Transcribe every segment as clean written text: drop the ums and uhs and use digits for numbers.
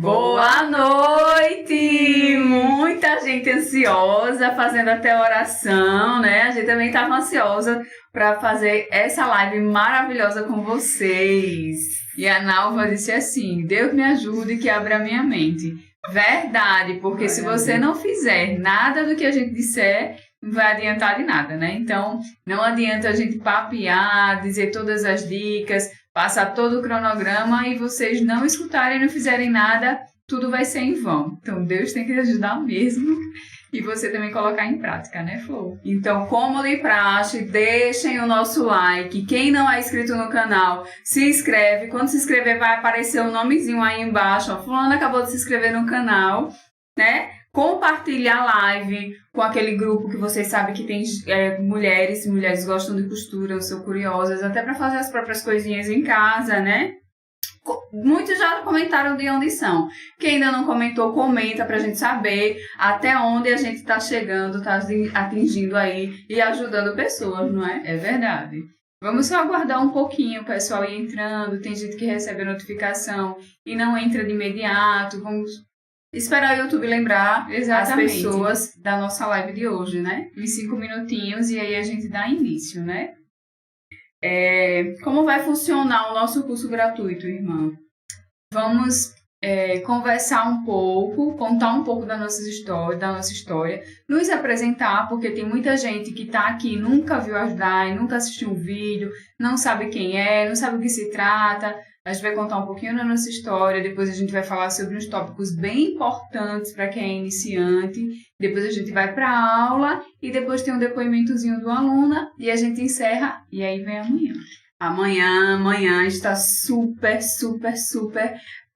Boa noite! Muita gente ansiosa, fazendo até oração, né? A gente também estava ansiosa para fazer essa live maravilhosa com vocês. E a Nalva disse assim, Deus me ajude que abra a minha mente. Verdade, porque se você não fizer nada do que a gente disser, não vai adiantar de nada, né? Então, não adianta a gente papear, dizer todas as dicas, passar todo o cronograma e vocês não escutarem, não fizerem nada, tudo vai ser em vão. Então, Deus tem que ajudar mesmo e você também colocar em prática, né, Flor? Então, como de praxe, deixem o nosso like. Quem não é inscrito no canal, se inscreve. Quando se inscrever, vai aparecer o nomezinho aí embaixo. Ó, Fulano acabou de se inscrever no canal, né? Compartilhar a live com aquele grupo que vocês sabem que tem mulheres gostam de costura, ou são curiosas, até para fazer as próprias coisinhas em casa, né? Muitos já comentaram de onde são. Quem ainda não comentou, comenta pra gente saber até onde a gente tá chegando, tá atingindo aí e ajudando pessoas, não é? É verdade. Vamos só aguardar um pouquinho o pessoal ir entrando. Tem gente que recebe a notificação e não entra de imediato. Vamos esperar o YouTube lembrar as pessoas da nossa live de hoje, né? Em 5 minutinhos e aí a gente dá início, né? Como vai funcionar o nosso curso gratuito, irmã? Vamos conversar um pouco, contar um pouco da nossa história, nos apresentar, porque tem muita gente que está aqui, nunca viu as DAI, nunca assistiu um vídeo, não sabe quem é, não sabe o que se trata. A gente vai contar um pouquinho da nossa história, depois a gente vai falar sobre uns tópicos bem importantes para quem é iniciante, depois a gente vai para a aula e depois tem um depoimentozinho do aluna e a gente encerra e aí vem amanhã. Amanhã está super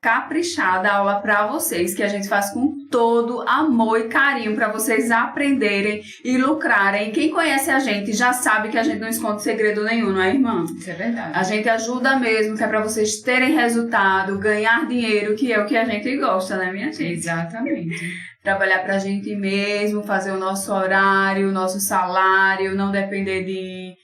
caprichada a aula para vocês, que a gente faz com todo amor e carinho para vocês aprenderem e lucrarem. Quem conhece a gente já sabe que a gente não esconde segredo nenhum, não é, irmã? Isso é verdade. A gente ajuda mesmo, que é para vocês terem resultado, ganhar dinheiro, que é o que a gente gosta, né, minha gente? Exatamente. Trabalhar pra gente mesmo, fazer o nosso horário, o nosso salário, não depender de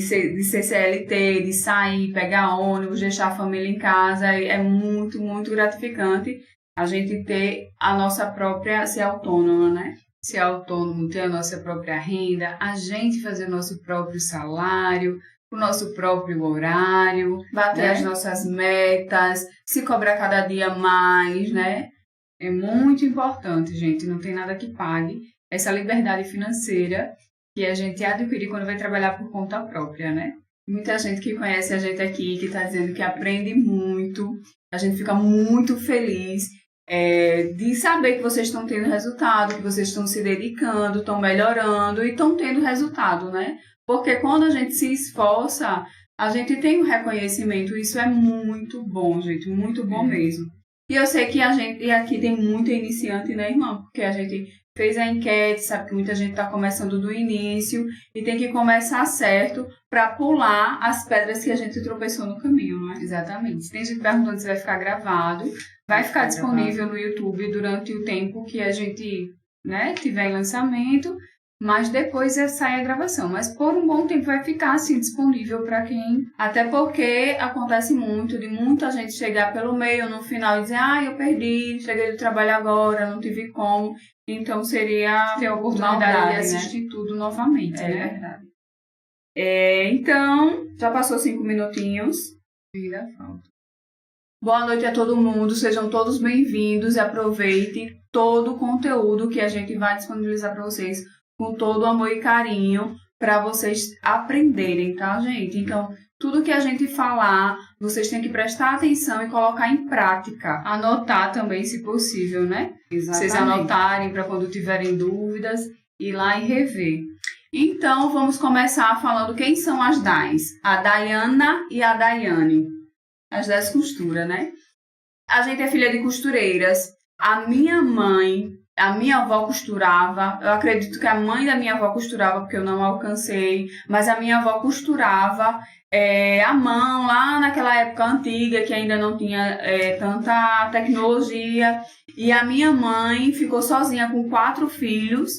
ser CLT, de sair, pegar ônibus, deixar a família em casa. É muito gratificante a gente ter a nossa própria, ser autônoma, né? Ser autônomo, ter a nossa própria renda, a gente fazer o nosso próprio salário, o nosso próprio horário, bater as nossas metas, se cobrar cada dia mais, né? É muito importante, gente, não tem nada que pague essa liberdade financeira que a gente adquire quando vai trabalhar por conta própria, né? Muita gente que conhece a gente aqui, que está dizendo que aprende muito, a gente fica muito feliz de saber que vocês estão tendo resultado, que vocês estão se dedicando, estão melhorando e estão tendo resultado, né? Porque quando a gente se esforça, a gente tem um reconhecimento, isso é muito bom, gente, muito bom mesmo. E eu sei que a gente aqui tem muita iniciante, né, irmã? Porque a gente fez a enquete, sabe que muita gente está começando do início e tem que começar certo para pular as pedras que a gente tropeçou no caminho, não é? Exatamente. Tem gente perguntando se vai ficar gravado. Vai ficar disponível no YouTube durante o tempo que a gente, né, tiver em lançamento, mas depois sai a gravação. Mas por um bom tempo vai ficar assim disponível para quem... Até porque acontece muito de muita gente chegar pelo meio no final e dizer eu perdi, cheguei do trabalho agora, não tive como. Então seria ter a oportunidade de assistir tudo novamente, né? É verdade. Então, já passou 5 minutinhos. Ainda falta. Boa noite a todo mundo, sejam todos bem-vindos e aproveitem todo o conteúdo que a gente vai disponibilizar para vocês com todo o amor e carinho para vocês aprenderem, tá, gente? Então, tudo que a gente falar, vocês têm que prestar atenção e colocar em prática. Anotar também, se possível, né? Exatamente. Vocês anotarem para quando tiverem dúvidas, ir lá e rever. Então, vamos começar falando quem são as DAIs. A Daiana e a Daiane. As 10 costuras, né? A gente é filha de costureiras. A minha avó costurava, eu acredito que a mãe da minha avó costurava, porque eu não alcancei, mas a minha avó costurava à mão, lá naquela época antiga, que ainda não tinha tanta tecnologia, e a minha mãe ficou sozinha com 4 filhos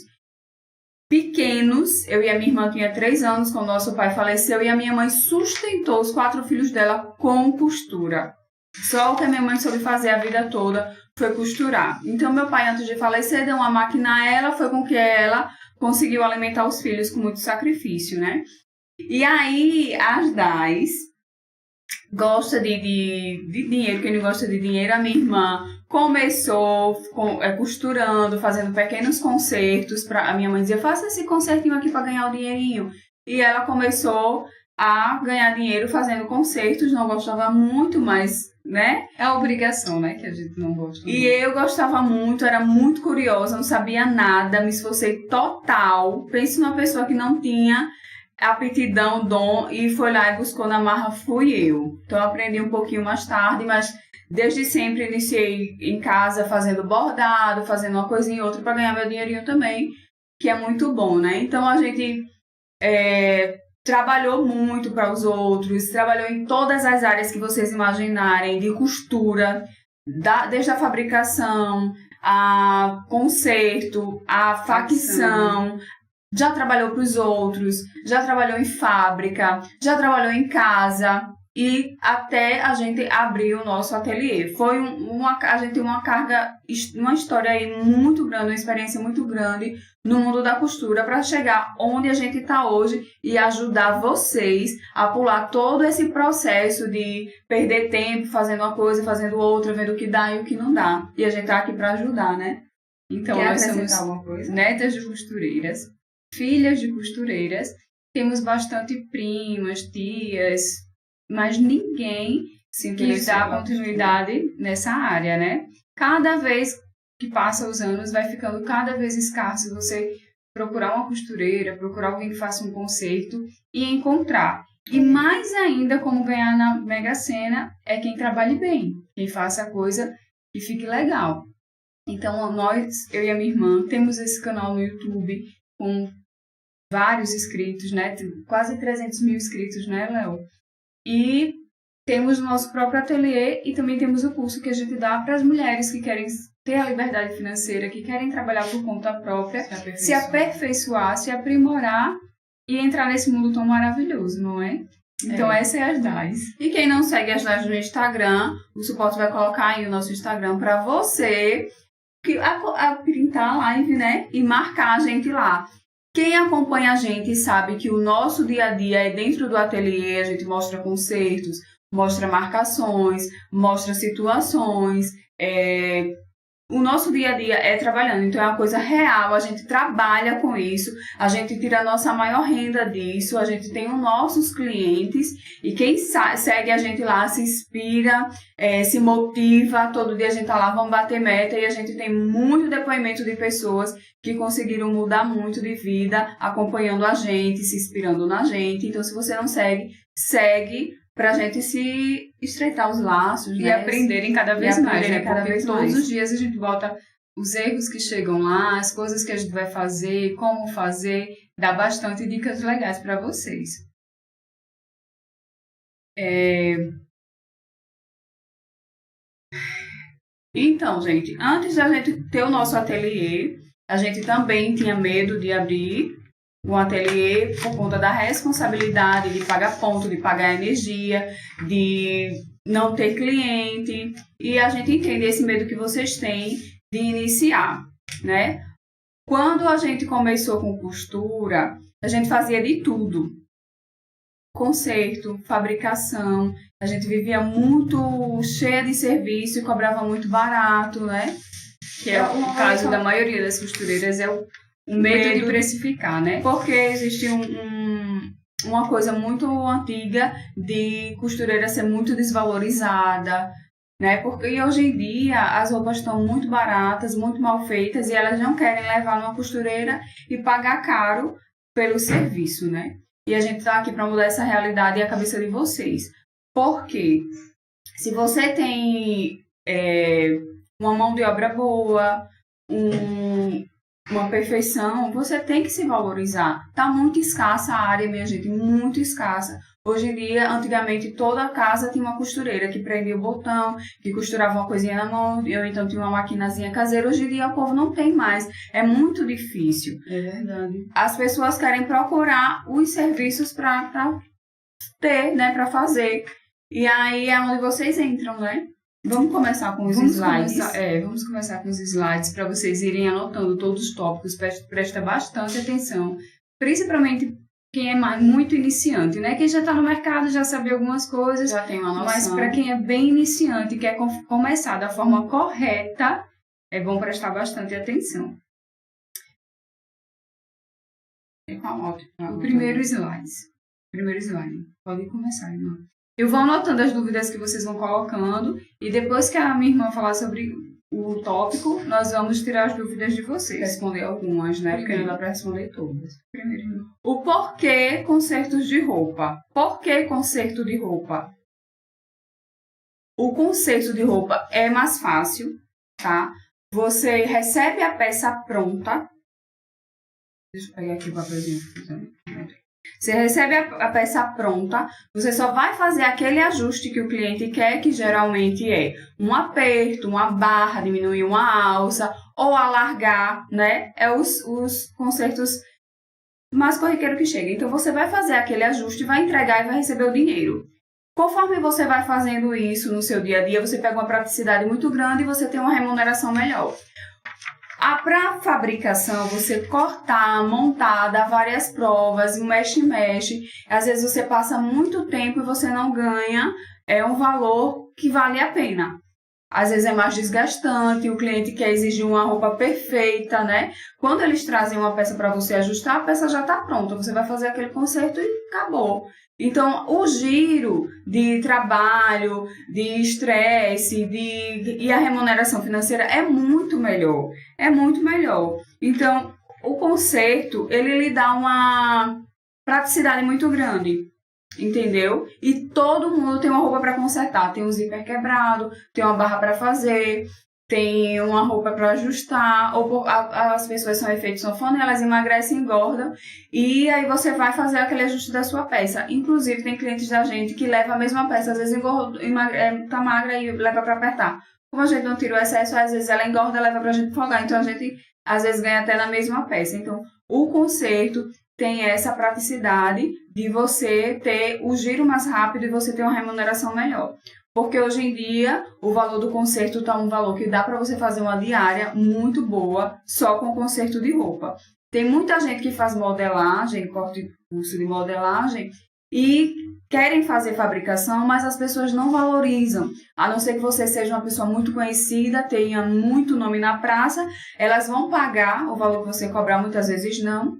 pequenos. Eu e a minha irmã tinha 3 anos quando nosso pai faleceu, e a minha mãe sustentou os 4 filhos dela com costura. Só o que a minha mãe soube fazer a vida toda foi costurar. Então, meu pai, antes de falecer, deu uma máquina a ela, foi com que ela conseguiu alimentar os filhos com muito sacrifício, né? E aí, as Dais gosta de dinheiro, quem não gosta de dinheiro, a minha irmã começou costurando, fazendo pequenos concertos. A minha mãe dizia, faça esse concertinho aqui para ganhar o dinheirinho. E ela começou a ganhar dinheiro fazendo concertos, não gostava muito, mas, né? É a obrigação, né, que a gente não gosta muito. E eu gostava muito, era muito curiosa, não sabia nada, me esforcei total. Pense numa pessoa que não tinha aptidão, dom, e foi lá e buscou na marra, fui eu. Então eu aprendi um pouquinho mais tarde, mas desde sempre iniciei em casa fazendo bordado, fazendo uma coisinha e outra para ganhar meu dinheirinho também, que é muito bom, né? Então a gente trabalhou muito para os outros, trabalhou em todas as áreas que vocês imaginarem, de costura, desde a fabricação, a conserto, a facção. Já trabalhou para os outros, já trabalhou em fábrica, já trabalhou em casa e até a gente abrir o nosso ateliê. Foi a gente tem uma história aí muito grande, uma experiência muito grande no mundo da costura para chegar onde a gente está hoje e ajudar vocês a pular todo esse processo de perder tempo fazendo uma coisa, fazendo outra, vendo o que dá e o que não dá. E a gente está aqui para ajudar, né? Então, nós somos netas de costureiras, filhas de costureiras, temos bastante primas, tias, mas ninguém quis dar continuidade nessa área, né? Cada vez que passa os anos, vai ficando cada vez escasso você procurar uma costureira, procurar alguém que faça um conserto e encontrar. E mais ainda, como ganhar na Mega Sena, é quem trabalhe bem, quem faça a coisa que fique legal. Então, eu e a minha irmã, temos esse canal no YouTube com vários inscritos, né? Quase 300 mil inscritos, né, Léo? E temos o nosso próprio ateliê e também temos o curso que a gente dá para as mulheres que querem ter a liberdade financeira, que querem trabalhar por conta própria, se aperfeiçoar, se aprimorar e entrar nesse mundo tão maravilhoso, não é? Então, essa é as Dais. E quem não segue as Dais no Instagram, o suporte vai colocar aí o nosso Instagram para você printar a live, né? E marcar a gente lá. Quem acompanha a gente sabe que o nosso dia a dia é dentro do ateliê, a gente mostra concertos, mostra marcações, mostra situações. O nosso dia a dia é trabalhando, então é uma coisa real, a gente trabalha com isso, a gente tira a nossa maior renda disso, a gente tem os nossos clientes e quem segue a gente lá se inspira, se motiva, todo dia a gente tá lá, vamos bater meta e a gente tem muito depoimento de pessoas que conseguiram mudar muito de vida acompanhando a gente, se inspirando na gente. Então se você não segue, segue pra gente se estreitar os laços, e né? aprenderem cada vez mais, né? Porque todos os dias a gente bota os erros que chegam lá, as coisas que a gente vai fazer, como fazer, dá bastante dicas legais para vocês. Então, gente, antes da gente ter o nosso ateliê, a gente também tinha medo de abrir um ateliê por conta da responsabilidade de pagar ponto, de pagar energia, de não ter cliente. E a gente entende esse medo que vocês têm de iniciar, né? Quando a gente começou com costura, a gente fazia de tudo. Conserto, fabricação, a gente vivia muito cheia de serviço e cobrava muito barato, né? Que é o caso da maioria das costureiras, é o medo de precificar, né? Porque existe uma coisa muito antiga de costureira ser muito desvalorizada, né? Porque hoje em dia as roupas estão muito baratas, muito mal feitas e elas não querem levar numa costureira e pagar caro pelo serviço, né? E a gente está aqui para mudar essa realidade e a cabeça de vocês. Porque se você tem uma mão de obra boa, uma perfeição, você tem que se valorizar. Tá muito escassa a área, minha gente, muito escassa. Hoje em dia, antigamente, toda casa tinha uma costureira que prendia o botão, que costurava uma coisinha na mão, eu então tinha uma maquinazinha caseira. Hoje em dia, o povo não tem mais. É muito difícil. É verdade. As pessoas querem procurar os serviços para ter, né, para fazer. E aí é onde vocês entram, né? Vamos começar com os slides. Vamos começar com os slides para vocês irem anotando todos os tópicos. Presta bastante atenção, principalmente quem é muito iniciante, né? Quem já está no mercado já sabe algumas coisas, já tem uma noção. Mas para quem é bem iniciante e quer começar da forma correta, é bom prestar bastante atenção. O primeiro slide. Pode começar, irmã. Eu vou anotando as dúvidas que vocês vão colocando e depois que a minha irmã falar sobre o tópico, nós vamos tirar as dúvidas de vocês. Responder algumas, né? Porque não dá para responder todas. Primeiro, o porquê consertos de roupa? Por que conserto de roupa? O conserto de roupa é mais fácil, tá? Você recebe a peça pronta. Deixa eu pegar aqui o papelzinho. Você recebe a peça pronta, você só vai fazer aquele ajuste que o cliente quer, que geralmente é um aperto, uma barra, diminuir uma alça ou alargar, né? É os consertos mais corriqueiros que chegam. Então, você vai fazer aquele ajuste, vai entregar e vai receber o dinheiro. Conforme você vai fazendo isso no seu dia a dia, você pega uma praticidade muito grande e você tem uma remuneração melhor. Para fabricação, você cortar, montar, dar várias provas, mexe. Às vezes você passa muito tempo e você não ganha um valor que vale a pena. Às vezes é mais desgastante, o cliente quer exigir uma roupa perfeita, né? Quando eles trazem uma peça para você ajustar, a peça já está pronta. Você vai fazer aquele conserto e acabou. Então, o giro de trabalho, de estresse e a remuneração financeira é muito melhor. É muito melhor. Então, o conserto, ele lhe dá uma praticidade muito grande. Entendeu? E todo mundo tem uma roupa para consertar. Tem um zíper quebrado, tem uma barra para fazer, tem uma roupa para ajustar, ou as pessoas são efeitos sanfona, elas emagrecem, engordam, e aí você vai fazer aquele ajuste da sua peça. Inclusive, tem clientes da gente que levam a mesma peça, às vezes engorda, tá magra e leva para apertar. Como a gente não tira o excesso, às vezes ela engorda, leva pra gente folgar, então a gente às vezes ganha até na mesma peça. Então, o conserto tem essa praticidade de você ter o giro mais rápido e você ter uma remuneração melhor. Porque hoje em dia, o valor do conserto está um valor que dá para você fazer uma diária muito boa só com conserto de roupa. Tem muita gente que faz modelagem, corte curso de modelagem e querem fazer fabricação, mas as pessoas não valorizam. A não ser que você seja uma pessoa muito conhecida, tenha muito nome na praça, elas vão pagar o valor que você cobrar, muitas vezes não.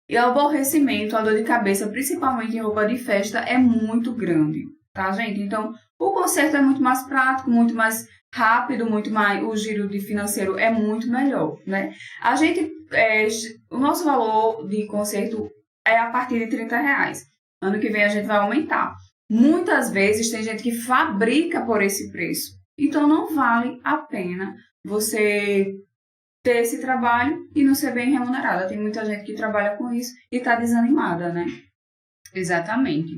E o aborrecimento, a dor de cabeça, principalmente em roupa de festa, é muito grande, tá, gente? Então, o conserto é muito mais prático, muito mais rápido, o giro de financeiro é muito melhor, né? O nosso valor de conserto é a partir de R$30. Ano que vem a gente vai aumentar. Muitas vezes tem gente que fabrica por esse preço. Então, não vale a pena você ter esse trabalho e não ser bem remunerada. Tem muita gente que trabalha com isso e está desanimada, né? Exatamente.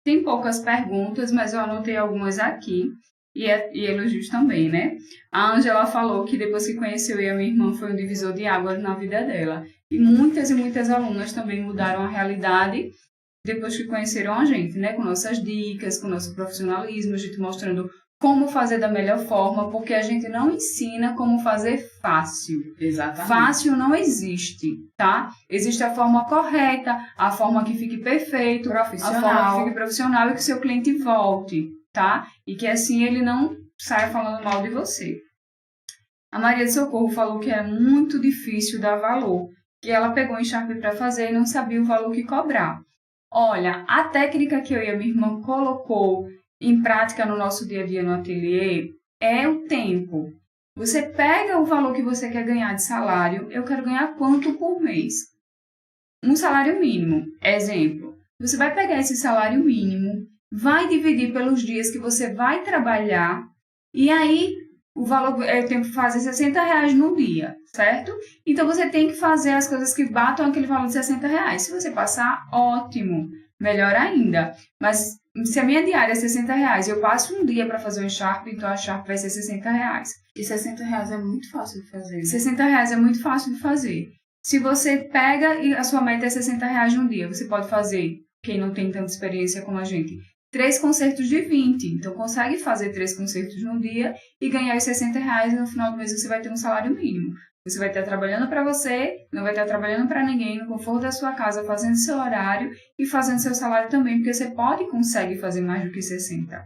Tem poucas perguntas, mas eu anotei algumas aqui e elogios também, né? A Ângela falou que depois que conheceu eu e a minha irmã foi um divisor de águas na vida dela. E muitas alunas também mudaram a realidade depois que conheceram a gente, né? Com nossas dicas, com nosso profissionalismo, a gente mostrando como fazer da melhor forma, porque a gente não ensina como fazer fácil. Exatamente. Fácil não existe, tá? Existe a forma correta, a forma que fique perfeito, a forma que fique profissional e que o seu cliente volte, tá? E que assim ele não saia falando mal de você. A Maria de Socorro falou que é muito difícil dar valor, que ela pegou um encharpe para fazer e não sabia o valor que cobrar. Olha, a técnica que eu e a minha irmã colocou em prática no nosso dia a dia no ateliê é o tempo. Você pega o valor que você quer ganhar de salário, eu quero ganhar quanto por mês? Um salário mínimo. Exemplo, você vai pegar esse salário mínimo, vai dividir pelos dias que você vai trabalhar e aí o valor, eu tenho que fazer R$60 no dia, certo? Então você tem que fazer as coisas que batam aquele valor de R$60. Se você passar, ótimo, melhor ainda. Mas se a minha diária é R$60 e eu passo um dia para fazer um encharpe, então a encharpe vai ser R$60. E R$60 é muito fácil de fazer. R$60 é muito fácil de fazer. Se você pega e a sua meta é R$60 num dia, você pode fazer, quem não tem tanta experiência como a gente, 3 concertos de 20. Então, consegue fazer 3 concertos no dia e ganhar os R$60 e no final do mês você vai ter um salário mínimo. Você vai estar trabalhando para você, não vai estar trabalhando para ninguém, no conforto da sua casa, fazendo seu horário e fazendo seu salário também, porque você pode e consegue fazer mais do que 60.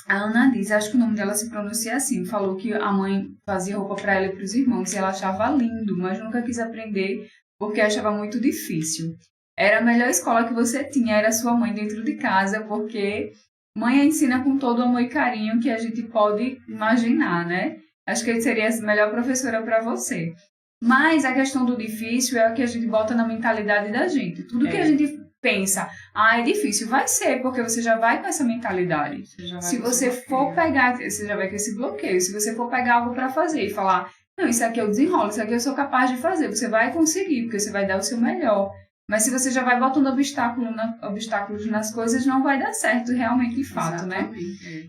A Ana diz, acho que o nome dela se pronuncia assim, falou que a mãe fazia roupa para ela e para os irmãos e ela achava lindo, mas nunca quis aprender porque achava muito difícil. Era a melhor escola que você tinha, era sua mãe dentro de casa, porque mãe ensina com todo o amor e carinho que a gente pode imaginar, né? Acho que ele seria a melhor professora para você. Mas a questão do difícil é o que a gente bota na mentalidade da gente. Tudo que a gente pensa, é difícil, vai ser, porque você já vai com essa mentalidade. Se você for pegar, você já vai com esse bloqueio. Se você for pegar algo para fazer e falar, não, isso aqui eu desenrolo, isso aqui eu sou capaz de fazer, você vai conseguir, porque você vai dar o seu melhor. Mas se você já vai botando obstáculos nas coisas, não vai dar certo realmente, de fato, né?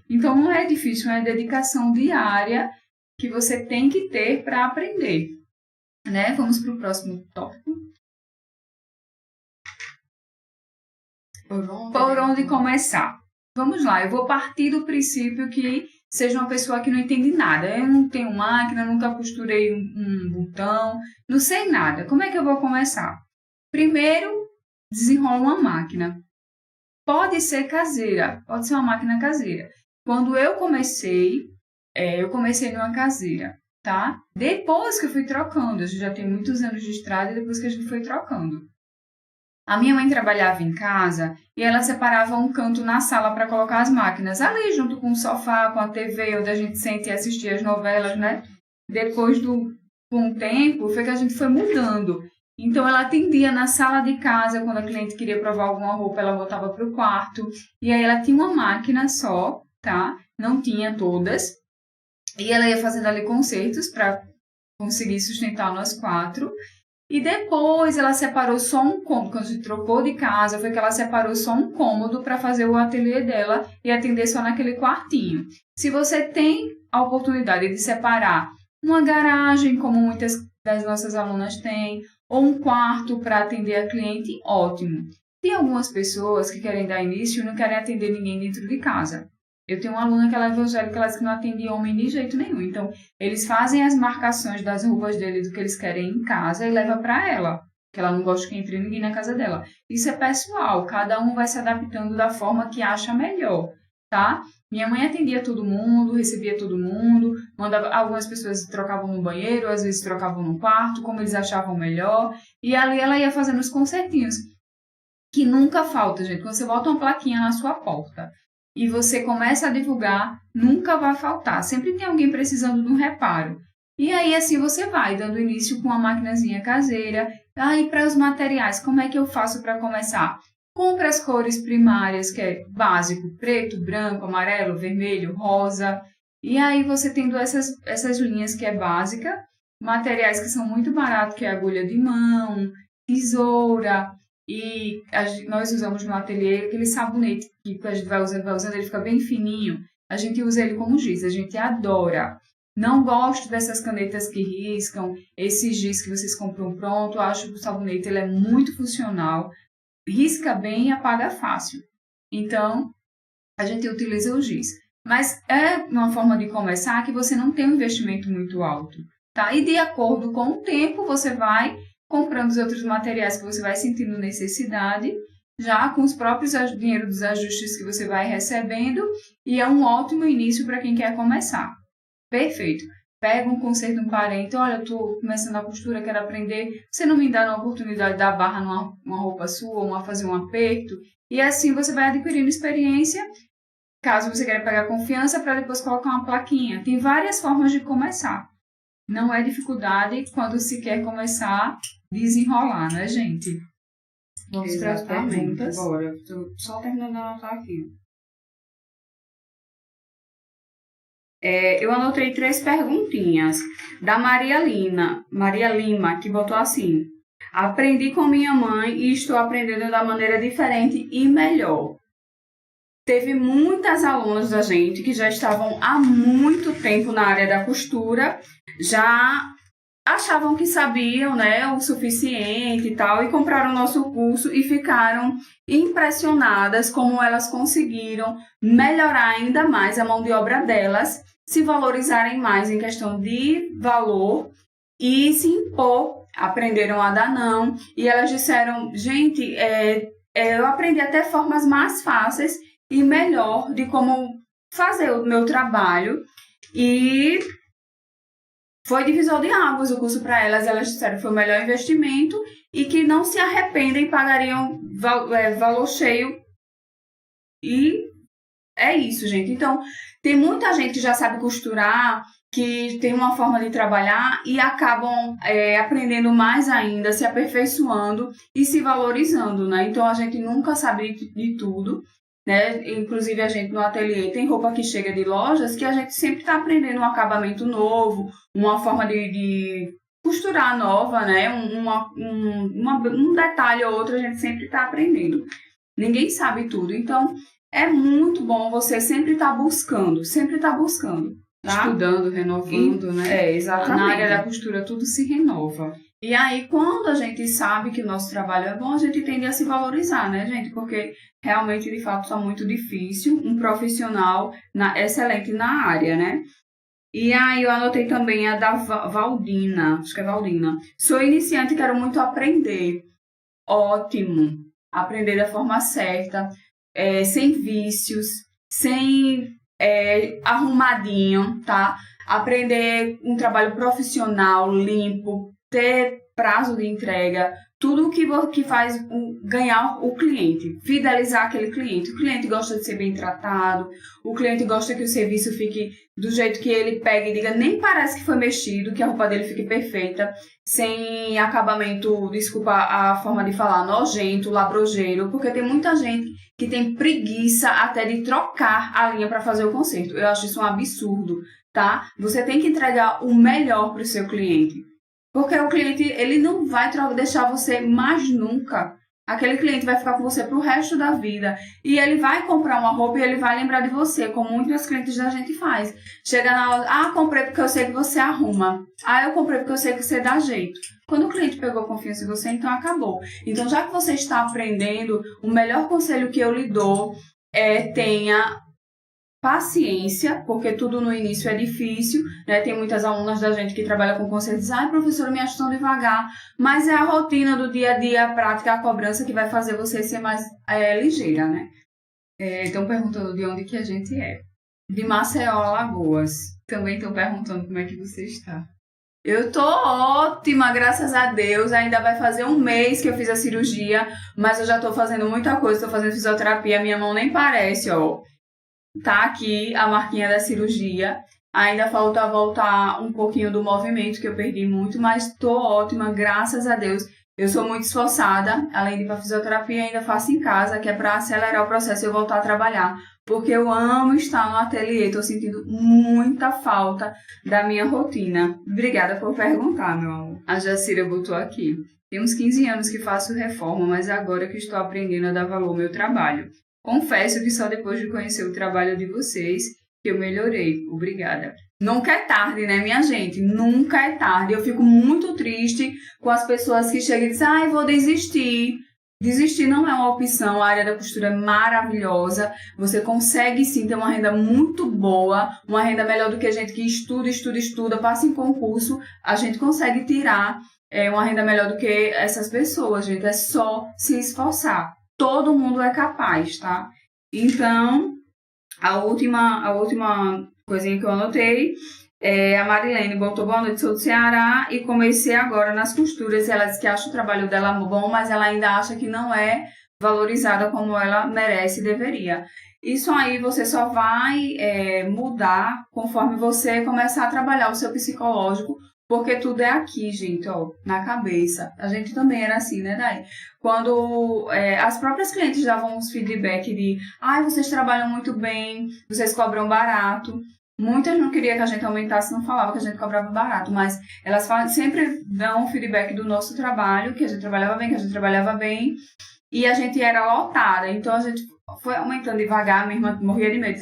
Então, não é difícil, é dedicação diária que você tem que ter para aprender, né? Vamos para o próximo tópico. Por onde começar? Vamos lá, eu vou partir do princípio que seja uma pessoa que não entende nada. Eu não tenho máquina, nunca costurei um botão, não sei nada. Como é que eu vou começar? Primeiro, desenrola uma máquina. Pode ser caseira, pode ser uma máquina caseira. Quando eu comecei numa caseira, tá? Depois que eu fui trocando, eu já tenho muitos anos de estrada e depois que a gente foi trocando. A minha mãe trabalhava em casa e ela separava um canto na sala para colocar as máquinas, ali junto com o sofá, com a TV, onde a gente sente e assistir as novelas, né? Depois com um tempo, foi que a gente foi mudando. Então, ela atendia na sala de casa, quando a cliente queria provar alguma roupa, ela voltava para o quarto. E aí, ela tinha uma máquina só, tá? Não tinha todas. E ela ia fazendo ali concertos para conseguir sustentar nós 4. E depois, ela separou só um cômodo. Quando a gente trocou de casa, foi que ela separou só um cômodo para fazer o ateliê dela e atender só naquele quartinho. Se você tem a oportunidade de separar uma garagem, como muitas das nossas alunas têm, ou um quarto para atender a cliente, ótimo. Tem algumas pessoas que querem dar início e não querem atender ninguém dentro de casa. Eu tenho uma aluna que ela é evangélica, ela diz que não atende homem de jeito nenhum. Então, eles fazem as marcações das roupas dele, do que eles querem em casa, e leva para ela, que ela não gosta que entre ninguém na casa dela. Isso é pessoal, cada um vai se adaptando da forma que acha melhor, tá? Minha mãe atendia todo mundo, recebia todo mundo, algumas pessoas trocavam no banheiro, às vezes trocavam no quarto, como eles achavam melhor. E ali ela ia fazendo os concertinhos, que nunca falta, gente. Quando você bota uma plaquinha na sua porta e você começa a divulgar, nunca vai faltar. Sempre tem alguém precisando de um reparo. E aí, assim, você vai dando início com uma maquinazinha caseira. E para os materiais, como é que eu faço para começar? Compre as cores primárias, que é básico, preto, branco, amarelo, vermelho, rosa. E aí você tendo essas linhas que é básica, materiais que são muito baratos, que é agulha de mão, tesoura. E nós usamos no ateliê aquele sabonete que a gente vai usando, ele fica bem fininho. A gente usa ele como giz, a gente adora. Não gosto dessas canetas que riscam, esses giz que vocês compram pronto. Eu acho que o sabonete ele é muito funcional. Risca bem e apaga fácil. Então, a gente utiliza o giz. Mas é uma forma de começar que você não tem um investimento muito alto, tá? E de acordo com o tempo, você vai comprando os outros materiais que você vai sentindo necessidade, já com os próprios dinheiro dos ajustes que você vai recebendo, e é um ótimo início para quem quer começar. Perfeito. Pega um concerto de um parente, olha, eu estou começando a costura, quero aprender, você não me dá uma oportunidade de dar barra numa roupa sua, ou fazer um aperto, e assim você vai adquirindo experiência, caso você queira pegar confiança, para depois colocar uma plaquinha. Tem várias formas de começar. Não é dificuldade quando se quer começar a desenrolar, né, gente? Vamos para as perguntas. Bora, estou só terminando de anotar aqui. Eu anotei 3 perguntinhas da Maria Lima, que botou assim: aprendi com minha mãe e estou aprendendo da maneira diferente e melhor. Teve muitas alunas da gente que já estavam há muito tempo na área da costura, já achavam que sabiam, né, o suficiente e tal, e compraram o nosso curso e ficaram impressionadas como elas conseguiram melhorar ainda mais a mão de obra delas, se valorizarem mais em questão de valor e se impor. Aprenderam a dar não, e elas disseram, gente, eu aprendi até formas mais fáceis e melhor de como fazer o meu trabalho, e foi divisor de águas o curso para elas. Elas disseram que foi o melhor investimento e que não se arrependem, pagariam valor cheio. E é isso, gente. Então, tem muita gente que já sabe costurar, que tem uma forma de trabalhar e acabam aprendendo mais ainda, se aperfeiçoando e se valorizando, né? Então, a gente nunca sabe de tudo, né? Inclusive, a gente no ateliê tem roupa que chega de lojas que a gente sempre está aprendendo um acabamento novo, uma forma de costurar nova, né? Um detalhe ou outro a gente sempre está aprendendo. Ninguém sabe tudo. Então, é muito bom você sempre estar buscando, tá? Estudando, renovando, né? Exatamente. Na área da costura tudo se renova. E aí, quando a gente sabe que o nosso trabalho é bom, a gente tende a se valorizar, né, gente? Porque realmente, de fato, está muito difícil um profissional excelente na área, né? E aí, eu anotei também a da Valdina, acho que é Valdina. Sou iniciante e quero muito aprender. Ótimo! Aprender da forma certa, sem vícios, sem arrumadinho, tá? Aprender um trabalho profissional, limpo, ter prazo de entrega, tudo que faz ganhar o cliente, fidelizar aquele cliente. O cliente gosta de ser bem tratado, o cliente gosta que o serviço fique do jeito que ele pega e diga, nem parece que foi mexido, que a roupa dele fique perfeita, sem acabamento, desculpa a forma de falar, nojento, labrojeiro, porque tem muita gente que tem preguiça até de trocar a linha para fazer o conserto. Eu acho isso um absurdo, tá? Você tem que entregar o melhor para o seu cliente. Porque o cliente, ele não vai deixar você mais nunca. Aquele cliente vai ficar com você pro resto da vida. E ele vai comprar uma roupa e ele vai lembrar de você, como muitos clientes da gente faz. Chega na hora, comprei porque eu sei que você arruma. Eu comprei porque eu sei que você dá jeito. Quando o cliente pegou confiança em você, então acabou. Então, já que você está aprendendo, o melhor conselho que eu lhe dou é tenha paciência, porque tudo no início é difícil, né? Tem muitas alunas da gente que trabalham com conceito de dizer, professora, me acho tão devagar, mas é a rotina do dia a dia, a prática, a cobrança que vai fazer você ser mais ligeira, né? Estão perguntando de onde que a gente é. De Maceió, Alagoas. Também estão perguntando como é que você está. Eu tô ótima, graças a Deus. Ainda vai fazer um mês que eu fiz a cirurgia, mas eu já tô fazendo muita coisa, tô fazendo fisioterapia, minha mão nem parece, ó. Tá aqui a marquinha da cirurgia. Ainda falta voltar um pouquinho do movimento, que eu perdi muito, mas tô ótima, graças a Deus. Eu sou muito esforçada, além de ir pra fisioterapia, ainda faço em casa, que é para acelerar o processo e eu voltar a trabalhar. Porque eu amo estar no ateliê, tô sentindo muita falta da minha rotina. Obrigada por perguntar, meu amor. A Jacira botou aqui. Tem uns 15 anos que faço reforma, mas agora que estou aprendendo a dar valor ao meu trabalho. Confesso que só depois de conhecer o trabalho de vocês que eu melhorei. Obrigada. Nunca é tarde, né, minha gente? Nunca é tarde. Eu fico muito triste com as pessoas que chegam e dizem, vou desistir. Desistir não é uma opção. A área da costura é maravilhosa. Você consegue sim ter uma renda muito boa, uma renda melhor do que a gente que estuda, passa em concurso. A gente consegue tirar uma renda melhor do que essas pessoas, gente. É só se esforçar. Todo mundo é capaz, tá? Então, a última coisinha que eu anotei a Marilene botou boa noite, sou do Ceará e comecei agora nas costuras. Ela disse que acha o trabalho dela bom, mas ela ainda acha que não é valorizada como ela merece e deveria. Isso aí você só vai mudar conforme você começar a trabalhar o seu psicológico, porque tudo é aqui, gente, ó, na cabeça. A gente também era assim, né, Dai? Quando as próprias clientes davam uns feedback de vocês trabalham muito bem, vocês cobram barato. Muitas não queriam que a gente aumentasse, não falava que a gente cobrava barato, mas elas sempre dão feedback do nosso trabalho, que a gente trabalhava bem, e a gente era lotada. Então, a gente foi aumentando devagar, minha irmã morria de medo.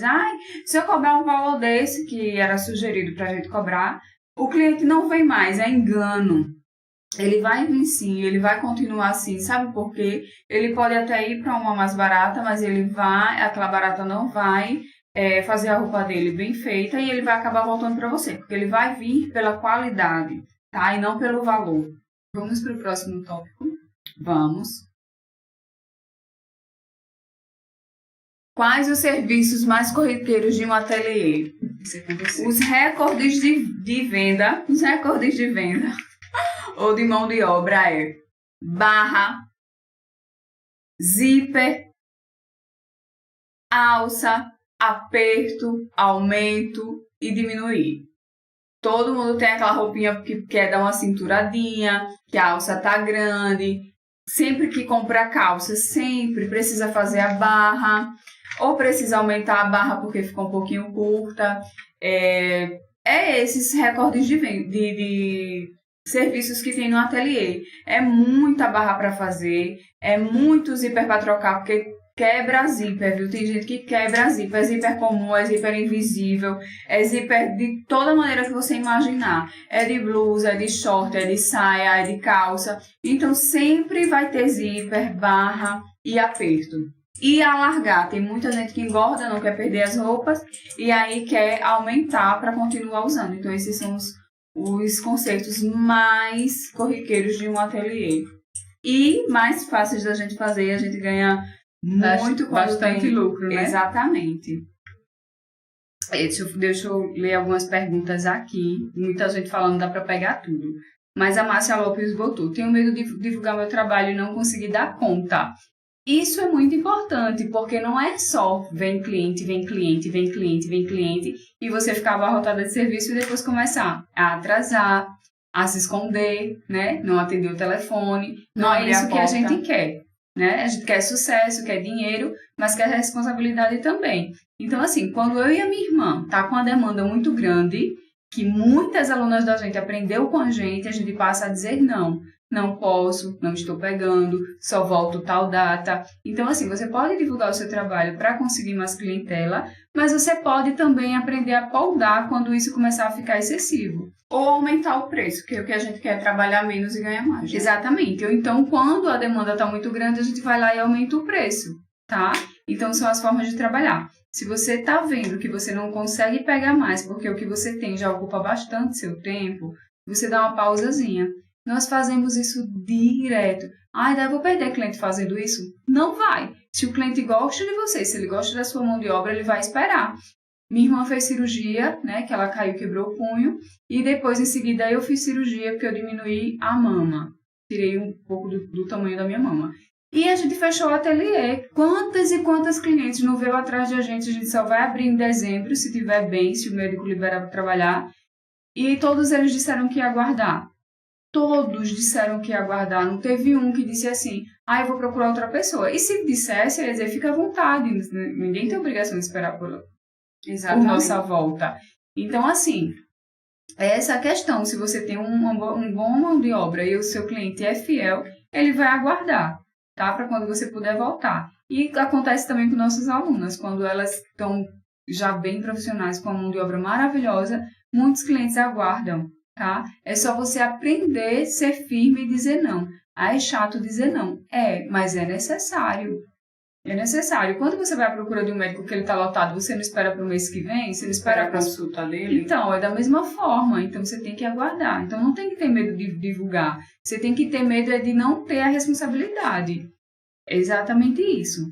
Se eu cobrar um valor desse, que era sugerido pra gente cobrar, O cliente não vem mais, é engano. Ele vai vir sim, ele vai continuar assim, sabe por quê? Ele pode até ir para uma mais barata, mas aquela barata não vai fazer a roupa dele bem feita e ele vai acabar voltando para você, porque ele vai vir pela qualidade, tá? E não pelo valor. Vamos para o próximo tópico? Vamos. Quais os serviços mais corriqueiros de um ateliê? Os recordes de venda, ou de mão de obra é barra, zíper, alça, aperto, aumento e diminuir. Todo mundo tem aquela roupinha que quer dar uma cinturadinha, que a alça tá grande. Sempre que compra calça, sempre precisa fazer a barra, ou precisa aumentar a barra porque ficou um pouquinho curta. Esses recordes de serviços que tem no ateliê. É muita barra para fazer, é muito zíper para trocar, porque quebra zíper, viu? Tem gente que quebra zíper. É zíper comum, é zíper invisível, é zíper de toda maneira que você imaginar. É de blusa, é de short, é de saia, é de calça. Então, sempre vai ter zíper, barra e aperto. E alargar. Tem muita gente que engorda, não quer perder as roupas e aí quer aumentar para continuar usando. Então, esses são os conceitos mais corriqueiros de um ateliê. E mais fáceis da gente fazer, a gente ganha bastante lucro, né? Exatamente. Deixa eu ler algumas perguntas aqui. Muita gente falando, dá para pegar tudo. Mas a Márcia Lopes botou: tenho medo de divulgar meu trabalho e não conseguir dar conta. Isso é muito importante, porque não é só vem cliente, e você ficar abarrotada de serviço e depois começar a atrasar, a se esconder, né? Não atender o telefone. Não é isso que a gente quer, né? A gente quer sucesso, quer dinheiro, mas quer responsabilidade também. Então, assim, quando eu e a minha irmã tá com uma demanda muito grande, que muitas alunas da gente aprendeu com a gente passa a dizer não posso, não estou pegando, só volto tal data. Então, assim, você pode divulgar o seu trabalho para conseguir mais clientela, mas você pode também aprender a poldar quando isso começar a ficar excessivo. Ou aumentar o preço, porque o que a gente quer é trabalhar menos e ganhar mais. Né? Exatamente. Ou então, quando a demanda está muito grande, a gente vai lá e aumenta o preço, tá? Então, são as formas de trabalhar. Se você está vendo que você não consegue pegar mais, porque o que você tem já ocupa bastante seu tempo, você dá uma pausazinha. Nós fazemos isso direto. Daí eu vou perder cliente fazendo isso? Não vai. Se o cliente gosta de você, se ele gosta da sua mão de obra, ele vai esperar. Minha irmã fez cirurgia, né, que ela caiu, quebrou o punho, e depois, em seguida, eu fiz cirurgia porque eu diminuí a mama. Tirei um pouco do tamanho da minha mama. E a gente fechou o ateliê. Quantas e quantas clientes não veio atrás de a gente só vai abrir em dezembro, se tiver bem, se o médico liberar para trabalhar. E todos eles disseram que ia aguardar. Todos disseram que ia aguardar. Não teve um que disse assim, eu vou procurar outra pessoa. E se dissesse, eu ia dizer, fica à vontade. Ninguém tem obrigação de esperar por nossa volta. Então, assim, essa questão. Se você tem um bom mão de obra e o seu cliente é fiel, ele vai aguardar, tá? Para quando você puder voltar. E acontece também com nossas alunas. Quando elas estão já bem profissionais, com a mão de obra maravilhosa, muitos clientes aguardam. Tá? É só você aprender a ser firme e dizer não. É chato dizer não. Mas é necessário. É necessário. Quando você vai à procura de um médico que ele está lotado, você não espera para o mês que vem? Você não espera a consulta dele? Então, é da mesma forma. Então, você tem que aguardar. Então, não tem que ter medo de divulgar. Você tem que ter medo de não ter a responsabilidade. É exatamente isso.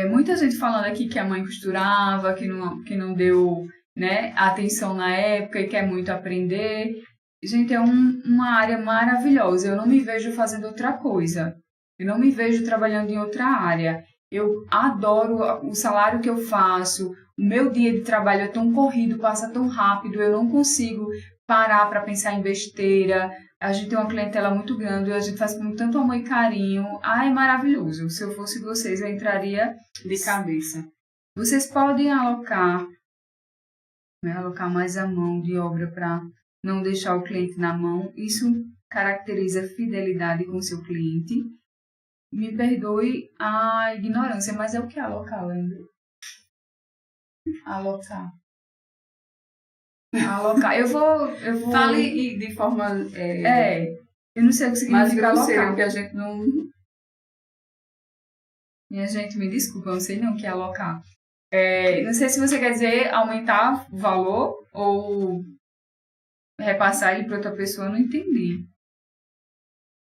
Muita gente falando aqui que a mãe costurava, que não deu... né, atenção na época e quer muito aprender. Gente, é uma área maravilhosa. Eu não me vejo fazendo outra coisa. Eu não me vejo trabalhando em outra área. Eu adoro o salário que eu faço. O meu dia de trabalho é tão corrido, passa tão rápido. Eu não consigo parar para pensar em besteira. A gente tem uma clientela muito grande. A gente faz com tanto amor e carinho. É maravilhoso. Se eu fosse vocês, eu entraria de cabeça. Vocês podem alocar mais a mão de obra para não deixar o cliente na mão. Isso caracteriza fidelidade com o seu cliente. Me perdoe a ignorância, mas é o que é alocar, lembra? Alocar. Alocar. Eu vou... Fale de forma... eu não sei o que significa alocar. Que a gente não... Minha gente, me desculpa, eu não sei não o que é alocar. Não sei se você quer dizer aumentar o valor ou repassar ele para outra pessoa, eu não entendi.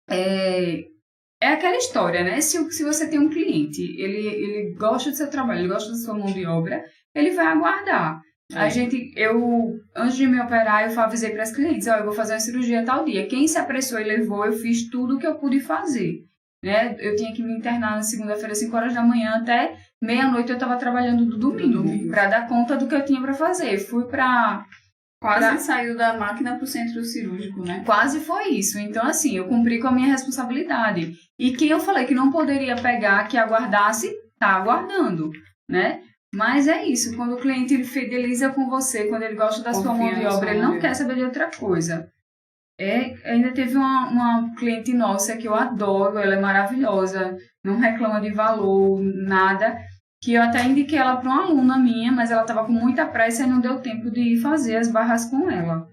É aquela história, né? Se você tem um cliente, ele gosta do seu trabalho, ele gosta da sua mão de obra, ele vai aguardar. Antes de me operar, eu avisei para as clientes, eu vou fazer uma cirurgia tal dia. Quem se apressou e levou, eu fiz tudo o que eu pude fazer. Né? Eu tinha que me internar na segunda-feira, 5 horas da manhã, até meia-noite eu estava trabalhando do domingo, para dar conta do que eu tinha para fazer. Fui para... Quase saiu da máquina para o centro cirúrgico, né? Quase foi isso. Então, assim, eu cumpri com a minha responsabilidade. E quem eu falei que não poderia pegar, que aguardasse, tá aguardando, né? Mas é isso, quando o cliente ele fideliza com você, quando ele gosta da sua mão de obra, ele não quer saber de outra coisa. Ainda teve uma cliente nossa que eu adoro, ela é maravilhosa, não reclama de valor, nada, que eu até indiquei ela para uma aluna minha, mas ela estava com muita pressa e não deu tempo de fazer as barras com ela.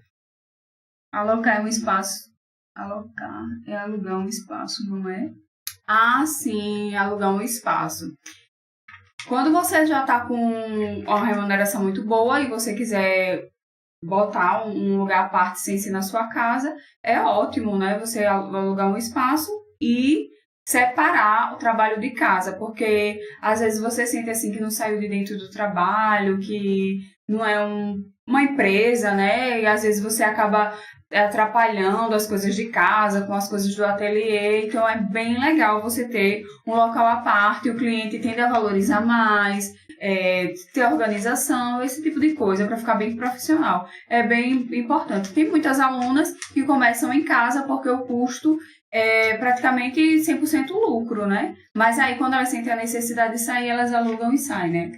Alocar é um espaço. Alocar é alugar um espaço, não é? Ah, sim, alugar um espaço. Quando você já está com uma remuneração muito boa e você quiser botar um lugar à parte sem ser na sua casa, é ótimo, né? Você alugar um espaço e separar o trabalho de casa, porque às vezes você sente assim que não saiu de dentro do trabalho, que não é uma empresa, né? E às vezes você acaba atrapalhando as coisas de casa com as coisas do ateliê, então é bem legal você ter um local à parte, o cliente tende a valorizar mais, ter organização, esse tipo de coisa, para ficar bem profissional. É bem importante. Tem muitas alunas que começam em casa porque o custo é praticamente 100% lucro, né? Mas aí, quando elas sentem a necessidade de sair, elas alugam e saem, né?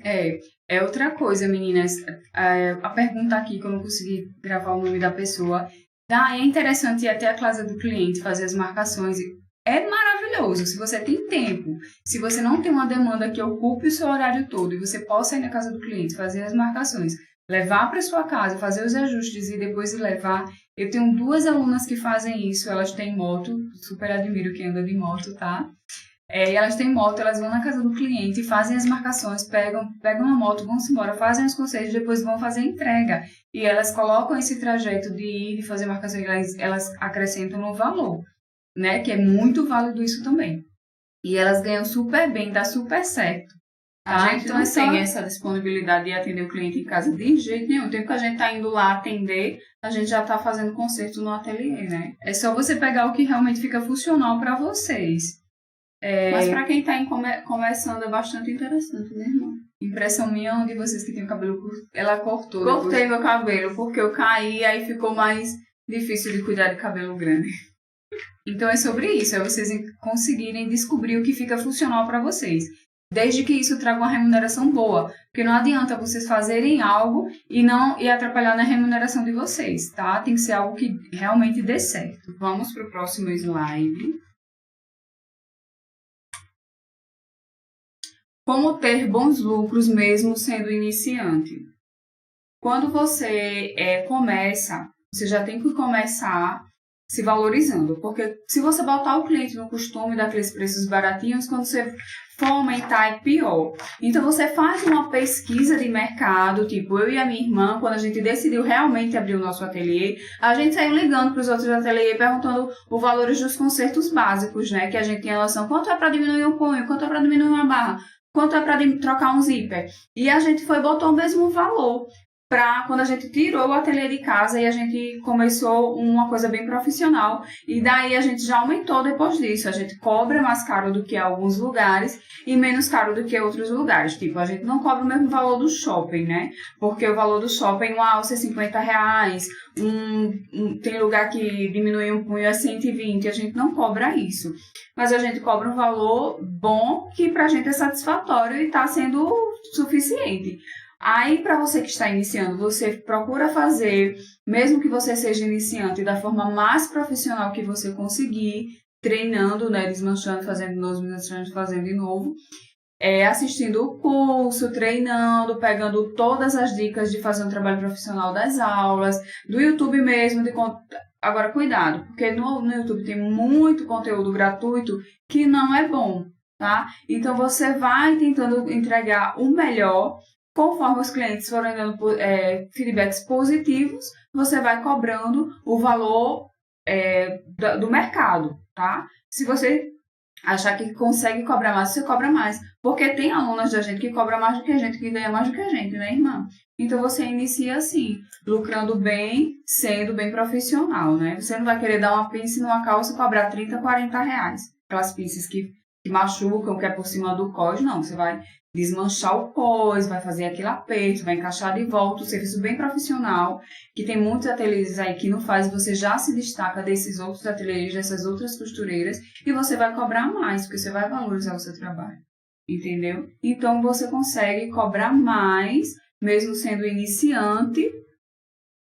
É outra coisa, meninas. A pergunta aqui, que eu não consegui gravar o nome da pessoa. É interessante ir até a casa do cliente, fazer as marcações. É maravilhoso, se você tem tempo. Se você não tem uma demanda que ocupe o seu horário todo e você possa ir na casa do cliente, fazer as marcações, levar para sua casa, fazer os ajustes e depois levar. Eu tenho 2 alunas que fazem isso, elas têm moto, super admiro quem anda de moto, tá? Elas têm moto, elas vão na casa do cliente, fazem as marcações, pegam a moto, vão-se embora, fazem os concertos, depois vão fazer a entrega. E elas colocam esse trajeto de ir, de fazer marcações, elas acrescentam no valor, né? Que é muito válido isso também. E elas ganham super bem, dá super certo. A gente não tem essa disponibilidade de atender o cliente em casa de jeito nenhum. O tempo que a gente está indo lá atender, a gente já está fazendo concerto no ateliê, né? É só você pegar o que realmente fica funcional para vocês. Mas para quem está começando é bastante interessante, né, irmão? Impressão minha, onde vocês que têm o cabelo curto, ela cortou. Cortei meu cabelo porque eu caí, aí ficou mais difícil de cuidar de cabelo grande. Então é sobre isso, é vocês conseguirem descobrir o que fica funcional para vocês. Desde que isso traga uma remuneração boa. Porque não adianta vocês fazerem algo e atrapalhar na remuneração de vocês, tá? Tem que ser algo que realmente dê certo. Vamos para o próximo slide. Como ter bons lucros mesmo sendo iniciante? Quando você começa, você já tem que começar se valorizando. Porque se você botar o cliente no costume daqueles preços baratinhos, quando você for aumentar é pior. Então você faz uma pesquisa de mercado, tipo eu e a minha irmã, quando a gente decidiu realmente abrir o nosso ateliê, a gente saiu ligando para os outros ateliês perguntando os valores dos consertos básicos, né? Que a gente tinha noção, quanto é para diminuir um punho, quanto é para diminuir uma barra, quanto é para trocar um zíper. E a gente botou o mesmo valor. Quando a gente tirou o ateliê de casa e a gente começou uma coisa bem profissional. E daí a gente já aumentou depois disso. A gente cobra mais caro do que alguns lugares e menos caro do que outros lugares. Tipo, a gente não cobra o mesmo valor do shopping, né? Porque o valor do shopping, uma alça é R$50. Tem lugar que diminui um punho a 120. A gente não cobra isso. Mas a gente cobra um valor bom que pra gente é satisfatório e tá sendo suficiente. Aí, para você que está iniciando, você procura fazer, mesmo que você seja iniciante, da forma mais profissional que você conseguir, treinando, né, desmanchando, fazendo de novo, desmanchando, fazendo de novo. assistindo o curso, treinando, pegando todas as dicas de fazer um trabalho profissional das aulas, do YouTube mesmo. Agora, cuidado, porque no YouTube tem muito conteúdo gratuito que não é bom, tá? Então, você vai tentando entregar o melhor. Conforme os clientes forem dando feedbacks positivos, você vai cobrando o valor do mercado, tá? Se você achar que consegue cobrar mais, você cobra mais. Porque tem alunas da gente que cobra mais do que a gente, que ganha mais do que a gente, né, irmã? Então, você inicia assim, lucrando bem, sendo bem profissional, né? Você não vai querer dar uma pince numa calça e cobrar 30, 40 reais. Aquelas pinças que machucam, que é por cima do cós, não. Você vai desmanchar o cós, vai fazer aquele aperto, vai encaixar de volta, um serviço bem profissional, que tem muitos ateliês aí que não faz, você já se destaca desses outros ateliês, dessas outras costureiras, e você vai cobrar mais, porque você vai valorizar o seu trabalho, entendeu? Então, você consegue cobrar mais, mesmo sendo iniciante,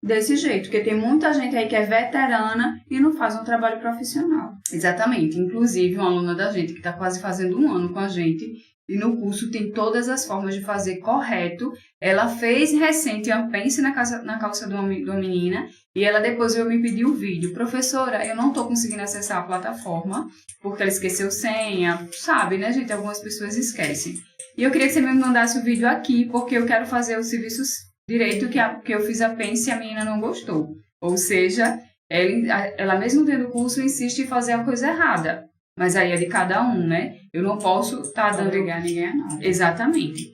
desse jeito, porque tem muita gente aí que é veterana e não faz um trabalho profissional. Exatamente, inclusive uma aluna da gente que está quase fazendo 1 ano com a gente, e no curso tem todas as formas de fazer correto. Ela fez recente uma pence na calça de uma menina, e ela depois veio me pedir o vídeo. Professora, eu não estou conseguindo acessar a plataforma, porque ela esqueceu senha, sabe, né, gente? Algumas pessoas esquecem. E eu queria que você me mandasse o vídeo aqui, porque eu quero fazer os serviços direito que eu fiz a pence e a menina não gostou. Ou seja, ela mesmo tendo o curso, insiste em fazer a coisa errada. Mas aí é de cada um, né? Eu não posso estar dando... obrigar ninguém a nada. Exatamente.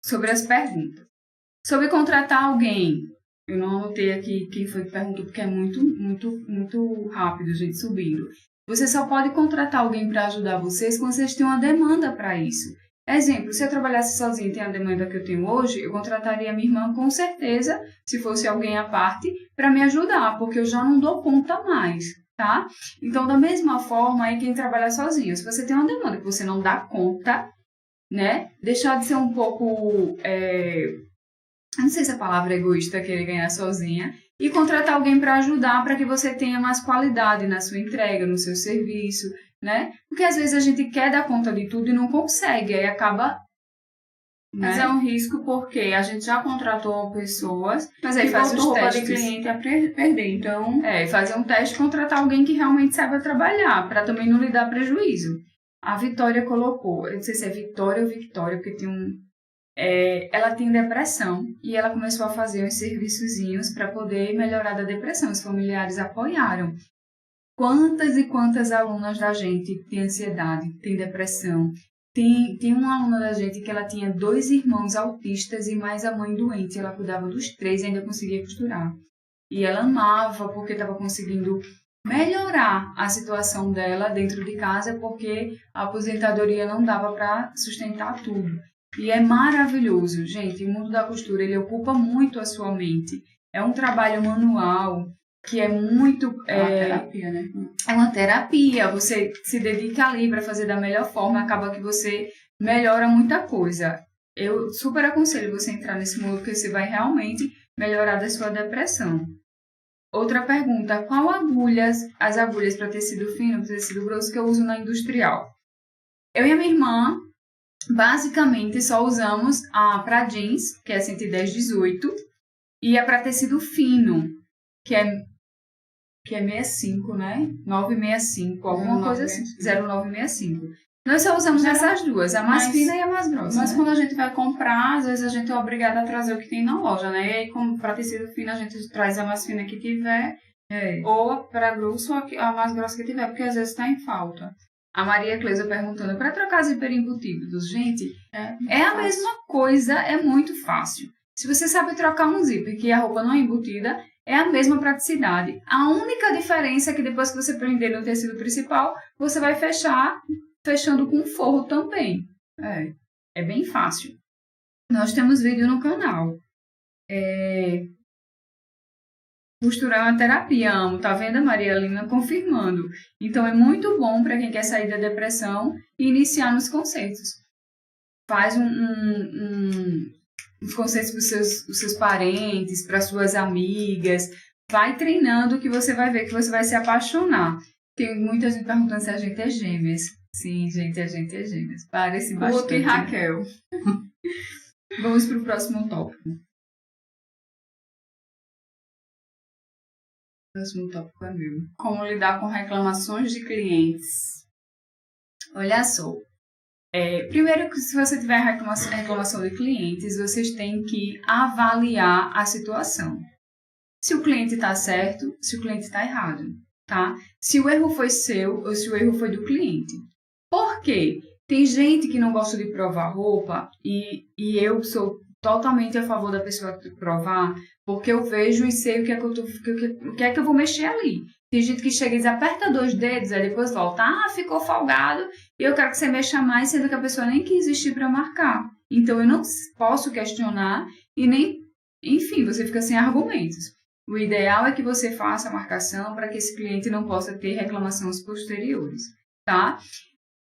Sobre as perguntas. Sobre contratar alguém. Eu não anotei aqui quem foi que perguntou, porque é muito, muito, muito rápido, gente, subindo. Você só pode contratar alguém para ajudar vocês quando vocês têm uma demanda para isso. Exemplo, se eu trabalhasse sozinha e tem a demanda que eu tenho hoje, eu contrataria a minha irmã com certeza, se fosse alguém à parte, para me ajudar, porque eu já não dou conta mais, tá? Então, da mesma forma, aí quem trabalha sozinho, se você tem uma demanda que você não dá conta, né? Deixar de ser um pouco, não sei se a palavra é egoísta, querer ganhar sozinha, e contratar alguém para ajudar, para que você tenha mais qualidade na sua entrega, no seu serviço, né? Porque às vezes a gente quer dar conta de tudo e não consegue, aí acaba... Mas é um risco porque a gente já contratou pessoas, mas aí faz os testes. De cliente a perder, então... fazer um teste e contratar alguém que realmente saiba trabalhar, para também não lhe dar prejuízo. A Vitória colocou, eu não sei se é Vitória ou Victória, porque tem ela tem depressão e ela começou a fazer uns serviçozinhos para poder melhorar da depressão. Os familiares apoiaram. Quantas e quantas alunas da gente têm ansiedade, têm depressão? Tem uma aluna da gente que ela tinha 2 irmãos autistas e mais a mãe doente. Ela cuidava dos 3 e ainda conseguia costurar. E ela amava porque estava conseguindo melhorar a situação dela dentro de casa porque a aposentadoria não dava para sustentar tudo. E é maravilhoso, gente. O mundo da costura, ele ocupa muito a sua mente. É um trabalho manual que é muito... É uma terapia, né? É uma terapia. Você se dedica ali para fazer da melhor forma, acaba que você melhora muita coisa. Eu super aconselho você entrar nesse mundo, porque você vai realmente melhorar da sua depressão. Outra pergunta, qual as agulhas para tecido fino, para tecido grosso que eu uso na industrial? Eu e a minha irmã, basicamente, só usamos a para jeans, que é 110/18, e a para tecido fino, que é 65, né? 965, alguma coisa assim. 0965. Nós só usamos essas duas, a mais fina e a mais grossa. Mas quando a gente vai comprar, às vezes a gente é obrigada a trazer o que tem na loja, né? E aí, como para tecido fino, a gente traz a mais fina que tiver, ou para grosso, a mais grossa que tiver, porque às vezes está em falta. A Maria Cleusa perguntando, para trocar zíper embutidos, gente, é a mesma coisa, é muito fácil. Se você sabe trocar um zíper que a roupa não é embutida, é a mesma praticidade. A única diferença é que depois que você prender no tecido principal, você vai fechando com forro também. É bem fácil. Nós temos vídeo no canal. Costurar é uma terapia, amo. Tá vendo a Maria Lina confirmando? Então é muito bom para quem quer sair da depressão e iniciar nos conceitos. Faz uns conceitos para os seus parentes, para suas amigas. Vai treinando que você vai ver que você vai se apaixonar. Tem muita gente perguntando se a gente é gêmeas. Sim, gente, a gente é gêmeas. Parece bastante. Guto e Raquel. Vamos para o próximo tópico. O próximo tópico é meu. Como lidar com reclamações de clientes. Olha só. Primeiro, se você tiver reclamação de clientes, vocês têm que avaliar a situação. Se o cliente está certo, se o cliente está errado, tá? Se o erro foi seu ou se o erro foi do cliente. Por quê? Tem gente que não gosta de provar roupa e eu sou totalmente a favor da pessoa provar, porque eu vejo e sei o que é que eu vou mexer ali. Tem gente que chega e diz, aperta 2 dedos, aí depois volta, ficou folgado, e eu quero que você mexa mais, sendo que a pessoa nem quis existir para marcar. Então, eu não posso questionar e nem, enfim, você fica sem argumentos. O ideal é que você faça a marcação para que esse cliente não possa ter reclamações posteriores, tá?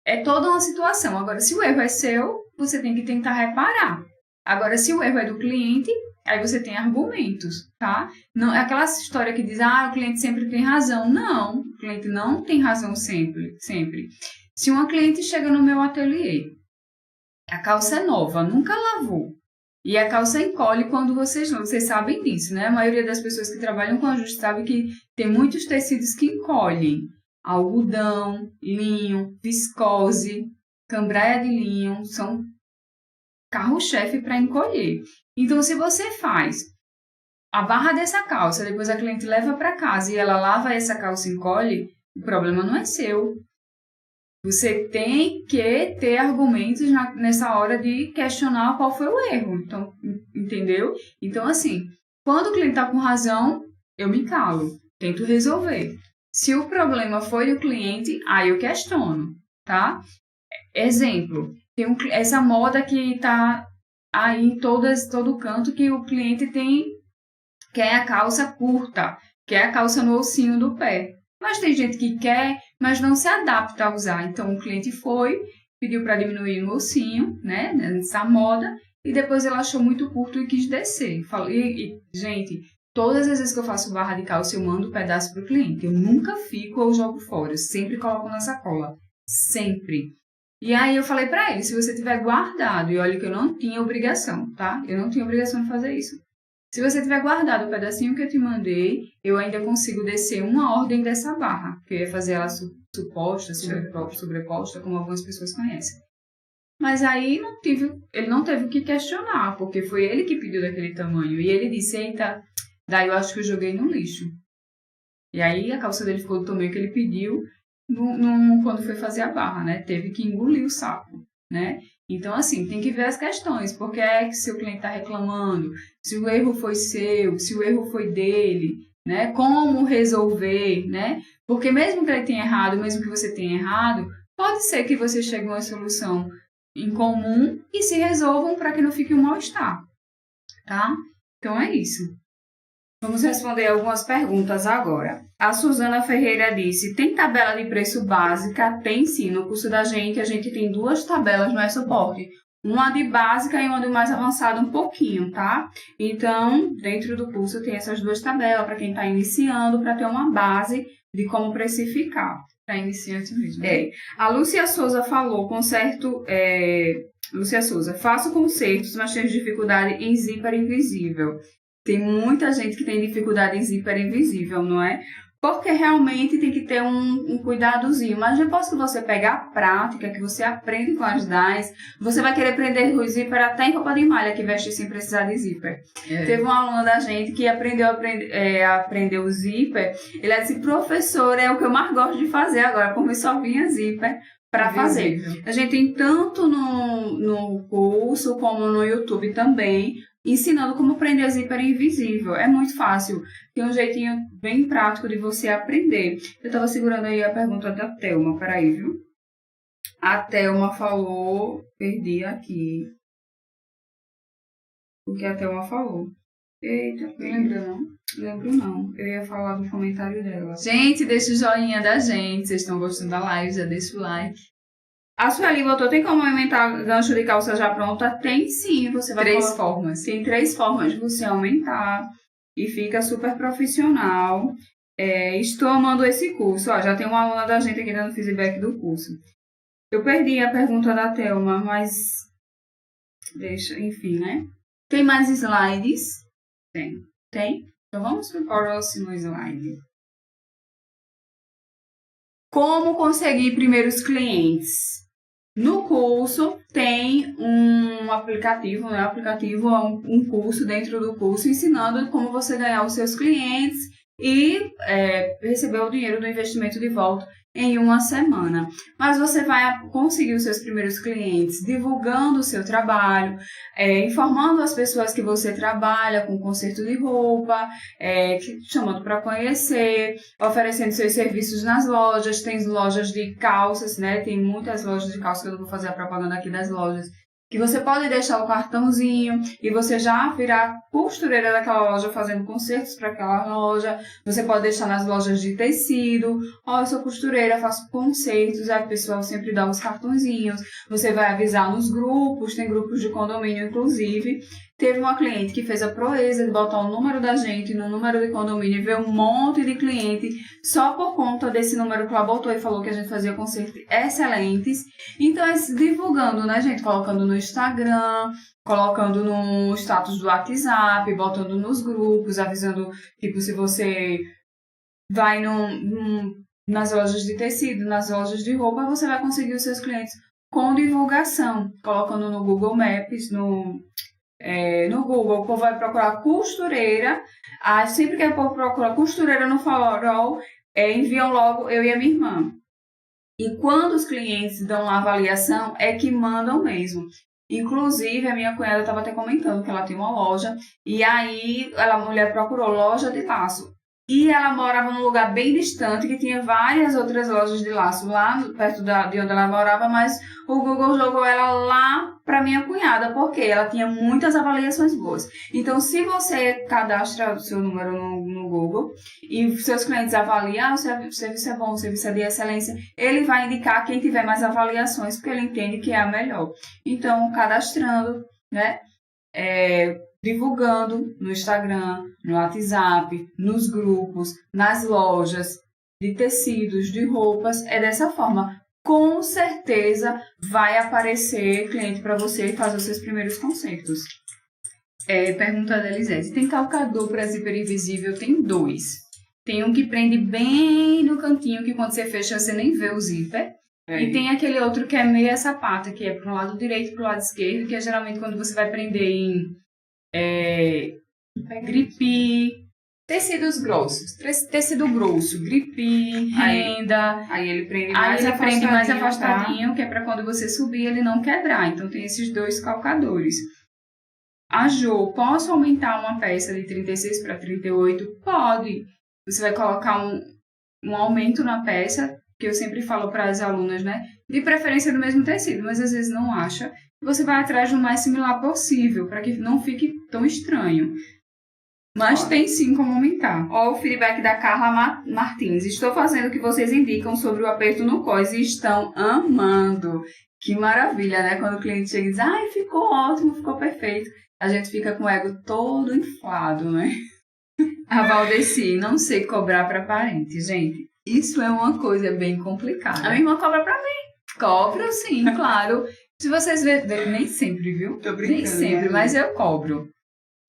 É toda uma situação. Agora, se o erro é seu, você tem que tentar reparar. Agora, se o erro é do cliente, aí você tem argumentos, tá? Não é aquela história que diz, o cliente sempre tem razão. Não, o cliente não tem razão sempre. Se uma cliente chega no meu ateliê, a calça é nova, nunca lavou, e a calça encolhe quando vocês sabem disso, né? A maioria das pessoas que trabalham com ajuste sabe que tem muitos tecidos que encolhem. Algodão, linho, viscose, cambraia de linho, são carro-chefe para encolher. Então, se você faz a barra dessa calça, depois a cliente leva para casa e ela lava essa calça e encolhe, o problema não é seu. Você tem que ter argumentos nessa hora de questionar qual foi o erro. Então, entendeu? Então, assim, quando o cliente está com razão, eu me calo, tento resolver. Se o problema foi do cliente, aí eu questiono, tá? Exemplo, tem essa moda que está aí em todo canto, que o cliente quer a calça curta, quer a calça no ossinho do pé. Mas tem gente que quer, mas não se adapta a usar. Então, o cliente pediu para diminuir no ossinho, né, nessa moda, e depois ela achou muito curto e quis descer. Gente, todas as vezes que eu faço barra de calça, eu mando um pedaço para o cliente. Eu nunca fico ou jogo fora, eu sempre coloco na sacola. Sempre. E aí eu falei para ele, se você tiver guardado, e olha que eu não tinha obrigação, tá? Eu não tinha obrigação de fazer isso. Se você tiver guardado o pedacinho que eu te mandei, eu ainda consigo descer uma ordem dessa barra, que eu ia fazer ela suposta, sobreposta, como algumas pessoas conhecem. Mas aí ele não teve o que questionar, porque foi ele que pediu daquele tamanho. E ele disse, eita, daí eu acho que eu joguei no lixo. E aí a calça dele ficou do tamanho que ele pediu quando foi fazer a barra, né? Teve que engolir o saco, né? Então, assim, tem que ver as questões. Porque é que seu cliente está reclamando, se o erro foi seu, se o erro foi dele, né? Como resolver, né? Porque mesmo que ele tenha errado, mesmo que você tenha errado, pode ser que você chegue a uma solução em comum e se resolvam para que não fique um mal-estar, tá? Então, é isso. Vamos responder algumas perguntas agora. A Suzana Ferreira disse, tem tabela de preço básica? Tem sim, no curso da gente a gente tem 2 tabelas no e-suporte. Uma de básica e uma de mais avançada um pouquinho, tá? Então, dentro do curso tem essas 2 tabelas para quem está iniciando, para ter uma base de como precificar. Para iniciante mesmo. Né? A Lúcia Souza falou, Lúcia Souza, faço concertos, mas tenho dificuldade em zíper invisível. Tem muita gente que tem dificuldade em zíper invisível, não é? Porque realmente tem que ter um cuidadozinho. Mas depois que você pegar a prática, que você aprende com as DAIs, você vai querer prender o zíper até em roupa de malha, que veste sem precisar de zíper. Teve uma aluna da gente que aprendeu a aprender o zíper. Ele disse, professora, é o que eu mais gosto de fazer agora, porque só vinha zíper para fazer. A gente tem tanto no curso como no YouTube também, ensinando como prender zíper invisível. É muito fácil. Tem um jeitinho bem prático de você aprender. Eu estava segurando aí a pergunta da Thelma. Peraí, viu? A Thelma falou... Perdi aqui. O que a Thelma falou. Eita, lembra não? Lembro não. Eu ia falar do comentário dela. Gente, deixa o joinha da gente. Vocês estão gostando da live, já deixa o like. A Sueli botou, tem como aumentar gancho de calça já pronta? Tem sim, você vai 3 formas. Tem 3 formas de você aumentar e fica super profissional. Estou amando esse curso. Ó, já tem uma aluna da gente aqui dando feedback do curso. Eu perdi a pergunta da Thelma, mas deixa, enfim, né? Tem mais slides? Tem? Então vamos para o próximo slide. Como conseguir primeiros clientes? No curso tem um aplicativo, né? O aplicativo é um curso dentro do curso ensinando como você ganhar os seus clientes e receber o dinheiro do investimento de volta em uma semana. Mas você vai conseguir os seus primeiros clientes divulgando o seu trabalho, informando as pessoas que você trabalha com conserto de roupa, chamando para conhecer, oferecendo seus serviços nas lojas. Tem lojas de calças, né? Tem muitas lojas de calças, que eu não vou fazer a propaganda aqui das lojas, que você pode deixar o cartãozinho e você já virar costureira daquela loja fazendo consertos para aquela loja. Você pode deixar nas lojas de tecido. Ó, eu sou costureira, faço consertos. Aí o pessoal sempre dá os cartõezinhos. Você vai avisar nos grupos, tem grupos de condomínio inclusive. Teve uma cliente que fez a proeza de botar o número da gente no número de condomínio e ver um monte de cliente só por conta desse número que ela botou e falou que a gente fazia concertos excelentes. Então, divulgando, né, gente? Colocando no Instagram, colocando no status do WhatsApp, botando nos grupos, avisando, tipo, se você vai nas lojas de tecido, nas lojas de roupa, você vai conseguir os seus clientes com divulgação, colocando no Google Maps, no Google, o povo vai procurar costureira. Sempre que o povo procura costureira no farol, enviam logo eu e a minha irmã. E quando os clientes dão uma avaliação, é que mandam mesmo. Inclusive, a minha cunhada estava até comentando que ela tem uma loja, e aí a mulher procurou loja de laço. E ela morava num lugar bem distante, que tinha várias outras lojas de laço lá perto de onde ela morava, mas o Google jogou ela lá para minha cunhada, porque ela tinha muitas avaliações boas. Então, se você cadastra o seu número no Google e seus clientes avaliam, o serviço é bom, o serviço é de excelência, ele vai indicar quem tiver mais avaliações, porque ele entende que é a melhor. Então, cadastrando, né? Divulgando no Instagram, no WhatsApp, nos grupos, nas lojas de tecidos, de roupas, dessa forma. Com certeza vai aparecer cliente para você e fazer os seus primeiros concertos. Pergunta da Elisete. Tem calcador para zíper invisível? Tem 2. Tem um que prende bem no cantinho, que quando você fecha você nem vê o zíper. E tem aquele outro que é meia sapata, que é para o lado direito e para o lado esquerdo, que é geralmente quando você vai prender em gripe, tecidos grossos, tecido grosso, gripe, renda. Aí ele prende mais afastadinho, que é para quando você subir ele não quebrar. Então tem esses 2 calcadores. A Jo, posso aumentar uma peça de 36 para 38? Pode. Você vai colocar um aumento na peça, que eu sempre falo para as alunas, né? De preferência do mesmo tecido, mas às vezes não acha. Você vai atrás do mais similar possível, para que não fique tão estranho. Mas tem sim como aumentar. Ó, o feedback da Carla Martins. Estou fazendo o que vocês indicam sobre o aperto no cós e estão amando. Que maravilha, né? Quando o cliente chega e diz, ai, ficou ótimo, ficou perfeito. A gente fica com o ego todo inflado, né? A Valdeci, não sei cobrar para parente, gente. Isso é uma coisa bem complicada. A minha irmã cobra para mim. Cobro sim, claro. Se vocês verem, nem sempre, viu? Tô brincando. Nem sempre, mas eu cobro.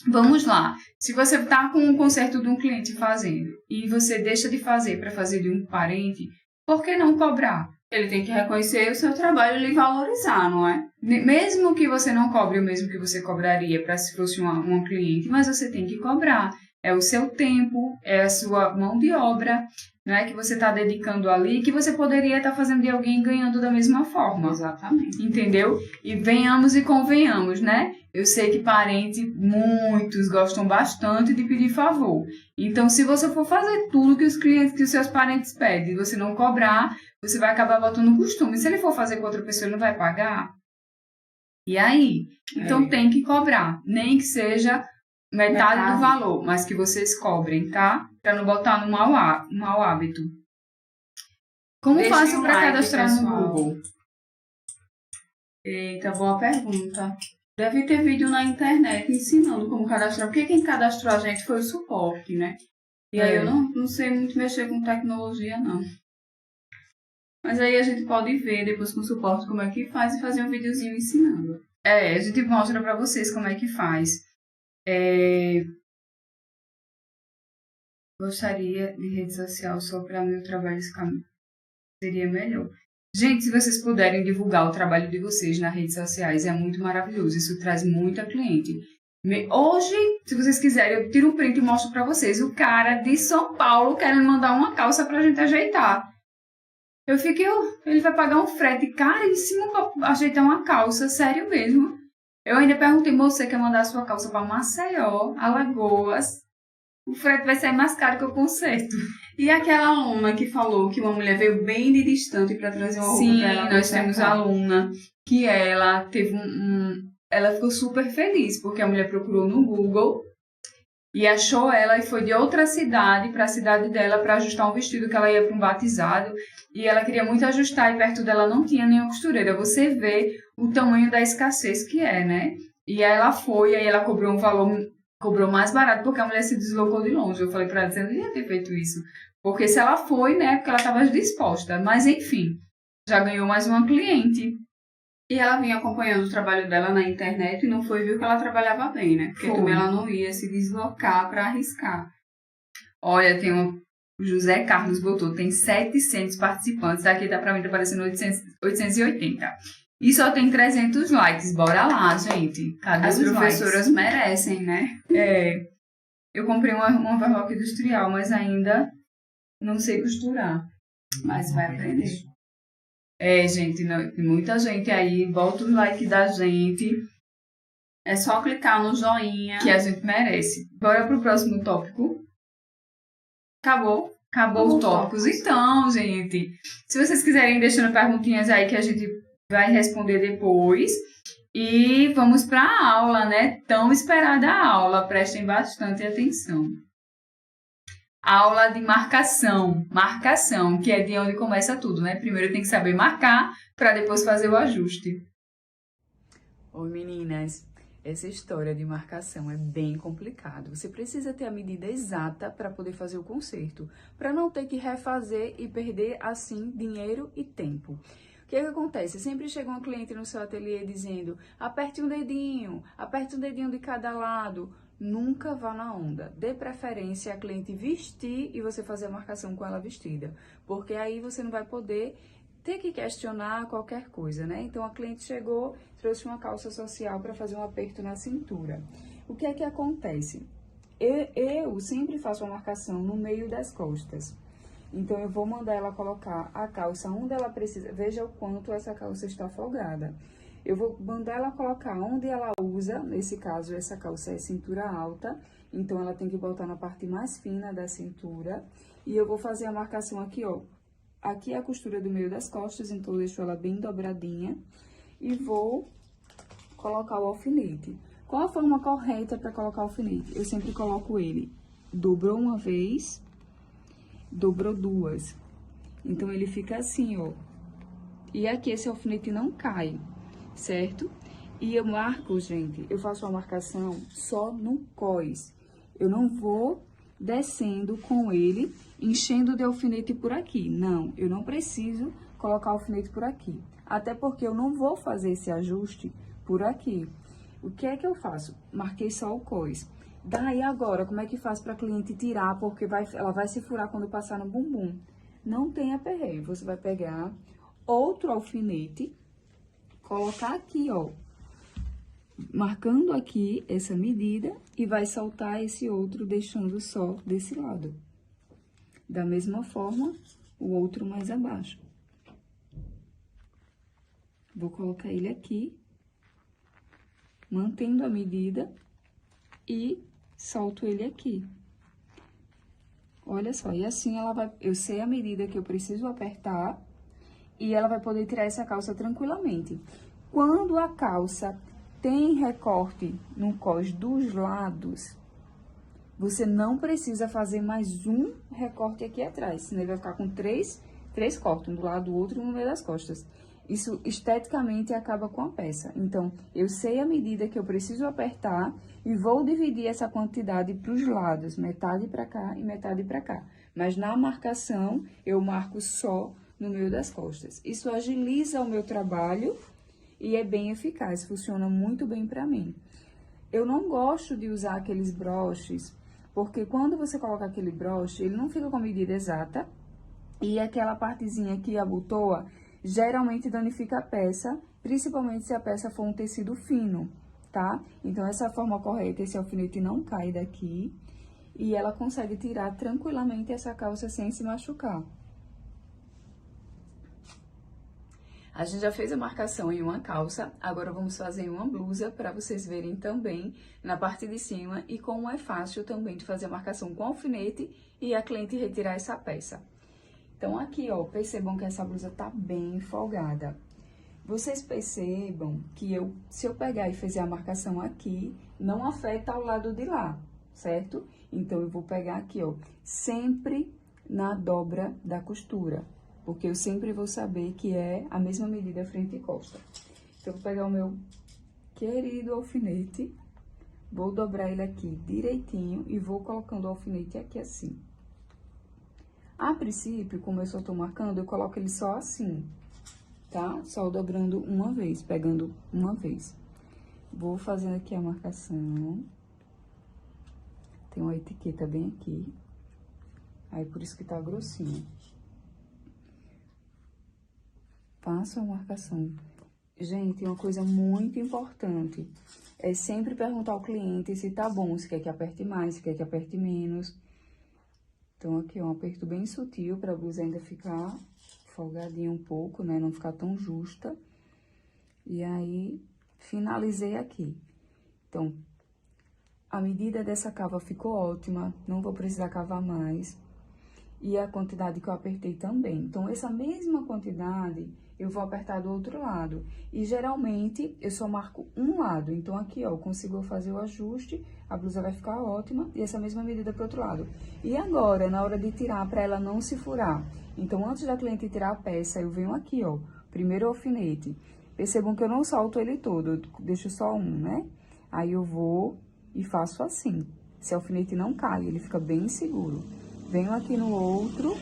Vamos lá. Se você está com um conserto de um cliente fazendo e você deixa de fazer para fazer de um parente, por que não cobrar? Ele tem que reconhecer o seu trabalho e lhe valorizar, não é? Mesmo que você não cobre o mesmo que você cobraria para se fosse uma cliente, mas você tem que cobrar. É o seu tempo, é a sua mão de obra, né, que você está dedicando ali, que você poderia estar fazendo de alguém ganhando da mesma forma. Exatamente. Entendeu? E venhamos e convenhamos, né? Eu sei que muitos gostam bastante de pedir favor. Então, se você for fazer tudo que os seus parentes pedem e você não cobrar, você vai acabar botando costume. Se ele for fazer com outra pessoa, ele não vai pagar? E aí? Então, tem que cobrar. Nem que seja metade do valor, mas que vocês cobrem, tá? Para não botar no mau hábito. Como faço para cadastrar no Google? Eita, boa pergunta. Deve ter vídeo na internet ensinando como cadastrar, porque quem cadastrou a gente foi o suporte, né? E aí eu não sei muito mexer com tecnologia, não. Mas aí a gente pode ver depois com o suporte como é que faz e fazer um videozinho ensinando. A gente mostra pra vocês como é que faz. Gostaria de rede social só para meu trabalho seria melhor. Gente, se vocês puderem divulgar o trabalho de vocês nas redes sociais, é muito maravilhoso. Isso traz muita cliente. Hoje, se vocês quiserem, eu tiro um print e mostro pra vocês. O cara de São Paulo querendo mandar uma calça pra gente ajeitar. Eu fiquei, ele vai pagar um frete caríssimo pra ajeitar uma calça, sério mesmo. Eu ainda perguntei, moça, você quer mandar a sua calça pra Maceió, Alagoas? O frete vai sair mais caro que o conserto. E aquela aluna que falou que uma mulher veio bem de distante pra trazer uma roupa pra ela? Sim, nós temos uma aluna que ela teve ela ficou super feliz, porque a mulher procurou no Google e achou ela e foi de outra cidade para a cidade dela para ajustar um vestido que ela ia para um batizado. E ela queria muito ajustar e perto dela não tinha nenhuma costureira. Você vê o tamanho da escassez que é, né? E aí ela foi, aí ela cobrou um valor, cobrou mais barato porque a mulher se deslocou de longe. Eu falei para ela, você não ia ter feito isso. Porque se ela foi, né, porque ela estava disposta. Mas enfim, já ganhou mais uma cliente. E ela vinha acompanhando o trabalho dela na internet e não foi viu que ela trabalhava bem, né? Porque também ela não ia se deslocar para arriscar. Olha, tem o José Carlos botou, tem 700 participantes. Aqui tá pra mim, tá aparecendo 880. E só tem 300 likes. Bora lá, gente. Cadê as professoras merecem, né? Eu comprei uma overlock industrial, mas ainda não sei costurar. Mas vai aprender. Gente, muita gente aí, bota o like da gente. É só clicar no joinha. Que a gente merece. Bora pro próximo tópico. Acabou os tópicos. Então, gente, se vocês quiserem deixando perguntinhas aí que a gente vai responder depois. E vamos pra aula, né? Tão esperada a aula. Prestem bastante atenção. Aula de marcação. Marcação, que é de onde começa tudo, né? Primeiro tem que saber marcar para depois fazer o ajuste. Oi, meninas. Essa história de marcação é bem complicado. Você precisa ter a medida exata para poder fazer o conserto, para não ter que refazer e perder, assim, dinheiro e tempo. O que acontece? Sempre chega uma cliente no seu ateliê dizendo, aperte um dedinho de cada lado. Nunca vá na onda. Dê preferência a cliente vestir e você fazer a marcação com ela vestida. Porque aí você não vai poder ter que questionar qualquer coisa, né? Então, a cliente chegou, trouxe uma calça social para fazer um aperto na cintura. O que é que acontece? Eu sempre faço a marcação no meio das costas. Então, eu vou mandar ela colocar a calça onde ela precisa. Veja o quanto essa calça está folgada. Eu vou mandar ela colocar onde ela usa, nesse caso, essa calça é cintura alta, então ela tem que botar na parte mais fina da cintura. E eu vou fazer a marcação aqui, ó. Aqui é a costura do meio das costas, então eu deixo ela bem dobradinha. E vou colocar o alfinete. Qual a forma correta para colocar o alfinete? Eu sempre coloco ele, dobrou uma vez, dobrou duas. Então, ele fica assim, ó. E aqui esse alfinete não cai. Certo? E eu marco, gente, eu faço a marcação só no cós. Eu não vou descendo com ele, enchendo de alfinete por aqui. Não, eu não preciso colocar alfinete por aqui. Até porque eu não vou fazer esse ajuste por aqui. O que é que eu faço? Marquei só o cós. Daí agora, como é que faz para a cliente tirar? Porque ela vai se furar quando passar no bumbum. Não tem aperreio. Você vai pegar outro alfinete, colocar aqui, ó, marcando aqui essa medida e vai soltar esse outro, deixando só desse lado. Da mesma forma, o outro mais abaixo. Vou colocar ele aqui, mantendo a medida e solto ele aqui. Olha só, e assim eu sei a medida que eu preciso apertar e ela vai poder tirar essa calça tranquilamente. Quando a calça tem recorte no cós dos lados, você não precisa fazer mais um recorte aqui atrás, senão ele vai ficar com três cortes, um do lado do outro e no meio das costas. isso esteticamente acaba com a peça. Então, eu sei a medida que eu preciso apertar e vou dividir essa quantidade para os lados, metade para cá e metade para cá. Mas na marcação, eu marco só no meio das costas. Isso agiliza o meu trabalho e é bem eficaz, funciona muito bem para mim. Eu não gosto de usar aqueles broches, porque quando você coloca aquele broche, ele não fica com a medida exata e aquela partezinha que abotoa geralmente danifica a peça, principalmente se a peça for um tecido fino, tá? Então, essa é a forma correta, esse alfinete não cai daqui e ela consegue tirar tranquilamente essa calça sem se machucar. A gente já fez a marcação em uma calça, agora vamos fazer em uma blusa para vocês verem também na parte de cima e como é fácil também de fazer a marcação com alfinete e a cliente retirar essa peça. Então, aqui, ó, percebam que essa blusa tá bem folgada. Vocês percebam que se eu pegar e fazer a marcação aqui, não afeta ao lado de lá, certo? Então, eu vou pegar aqui, ó, sempre na dobra da costura, porque eu sempre vou saber que é a mesma medida frente e costa. Então, eu vou pegar o meu querido alfinete, vou dobrar ele aqui direitinho e vou colocando o alfinete aqui assim. A princípio, como eu só tô marcando, eu coloco ele só assim, tá? Só dobrando uma vez, pegando uma vez. Vou fazendo aqui a marcação. Tem uma etiqueta bem aqui. Aí, por isso que tá grossinho. Faço a marcação. Gente, uma coisa muito importante é sempre perguntar ao cliente se tá bom, se quer que aperte mais, se quer que aperte menos. Então, aqui, um aperto bem sutil para a blusa ainda ficar folgadinha um pouco, né? Não ficar tão justa. E aí, finalizei aqui. Então, a medida dessa cava ficou ótima, não vou precisar cavar mais. E a quantidade que eu apertei também. Então, essa mesma quantidade eu vou apertar do outro lado. E, geralmente, eu só marco um lado. Então, aqui, ó, eu consigo fazer o ajuste, a blusa vai ficar ótima. E essa mesma medida pro outro lado. E agora, na hora de tirar, pra ela não se furar. Então, antes da cliente tirar a peça, eu venho aqui, ó, primeiro alfinete. Percebam que eu não solto ele todo, eu deixo só um, né? Aí, eu vou e faço assim. Esse alfinete não cai, ele fica bem seguro. Venho aqui no outro,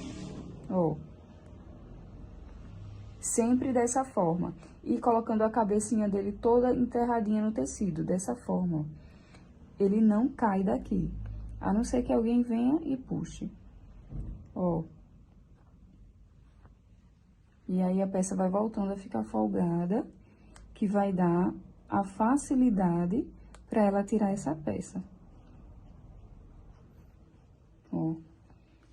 ó. Sempre dessa forma. E colocando a cabecinha dele toda enterradinha no tecido, dessa forma, ó. Ele não cai daqui. A não ser que alguém venha e puxe. Ó. E aí, a peça vai voltando a ficar folgada, que vai dar a facilidade para ela tirar essa peça. Ó.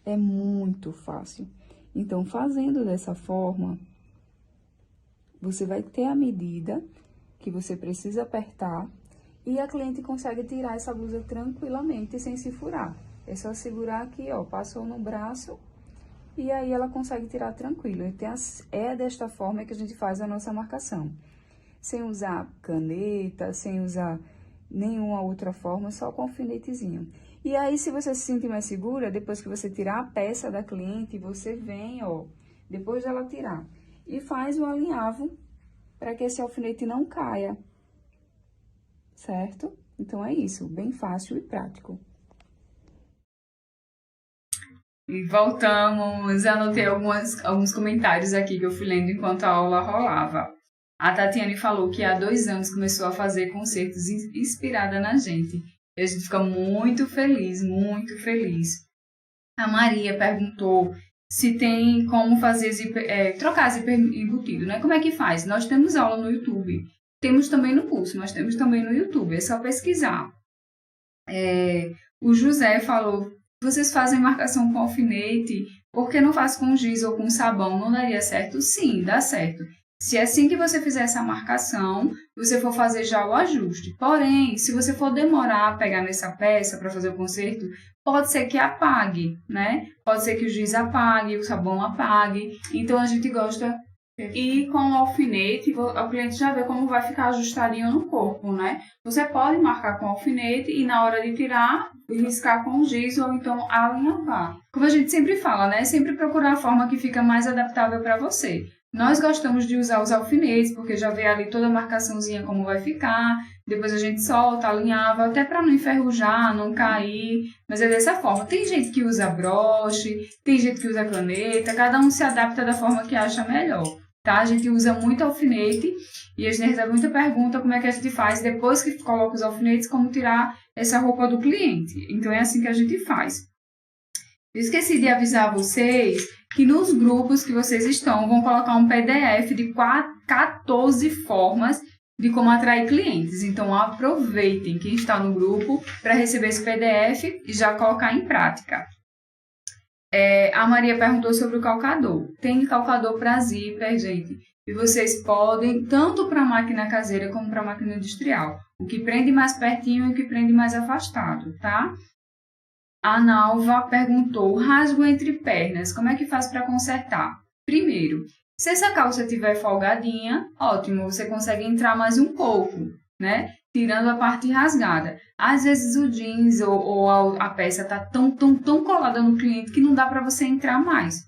É muito fácil. Então, fazendo dessa forma, você vai ter a medida que você precisa apertar e a cliente consegue tirar essa blusa tranquilamente, sem se furar. É só segurar aqui, ó, passou no braço e aí ela consegue tirar tranquilo. Então, é desta forma que a gente faz a nossa marcação. Sem usar caneta, sem usar nenhuma outra forma, só com alfinetezinho. E aí, se você se sentir mais segura, depois que você tirar a peça da cliente, você vem, ó, depois dela tirar, e faz o alinhavo para que esse alfinete não caia, certo? Então, é isso, bem fácil e prático. E voltamos, anotei alguns comentários aqui que eu fui lendo enquanto a aula rolava. A Tatiane falou que há 2 anos começou a fazer concertos inspirada na gente. E a gente fica muito feliz, muito feliz. A Maria perguntou se tem como fazer trocar zíper embutido, né? Como é que faz? Nós temos aula no YouTube. Temos também no curso, mas temos também no YouTube. É só pesquisar. O José falou, vocês fazem marcação com alfinete, por que não faz com giz ou com sabão? Não daria certo? Sim, dá certo. Se assim que você fizer essa marcação, você for fazer já o ajuste. Porém, se você for demorar a pegar nessa peça para fazer o conserto, pode ser que apague, né? Pode ser que o giz apague, o sabão apague. Então, a gente gosta... E com o alfinete, o cliente já vê como vai ficar ajustadinho no corpo, né? Você pode marcar com o alfinete e na hora de tirar, riscar com o giz ou então alinhavar. Como a gente sempre fala, né? Sempre procurar a forma que fica mais adaptável para você. Nós gostamos de usar os alfinetes, porque já vê ali toda a marcaçãozinha como vai ficar, depois a gente solta, alinhava, até para não enferrujar, não cair, mas é dessa forma. Tem gente que usa broche, tem gente que usa caneta, cada um se adapta da forma que acha melhor, tá? A gente usa muito alfinete e a gente recebe muita pergunta como é que a gente faz depois que coloca os alfinetes, como tirar essa roupa do cliente. Então é assim que a gente faz. Eu esqueci de avisar vocês que nos grupos que vocês estão, vão colocar um PDF de 14 formas de como atrair clientes. Então, aproveitem quem está no grupo para receber esse PDF e já colocar em prática. A Maria perguntou sobre o calcador. Tem calcador para zíper, gente. E vocês podem, tanto para máquina caseira como para máquina industrial. O que prende mais pertinho e o que prende mais afastado, tá? A Nalva perguntou, rasgo entre pernas, como é que faz para consertar? Primeiro, se essa calça estiver folgadinha, ótimo, você consegue entrar mais um pouco, né? Tirando a parte rasgada. Às vezes o jeans ou a peça está tão colada no cliente que não dá para você entrar mais.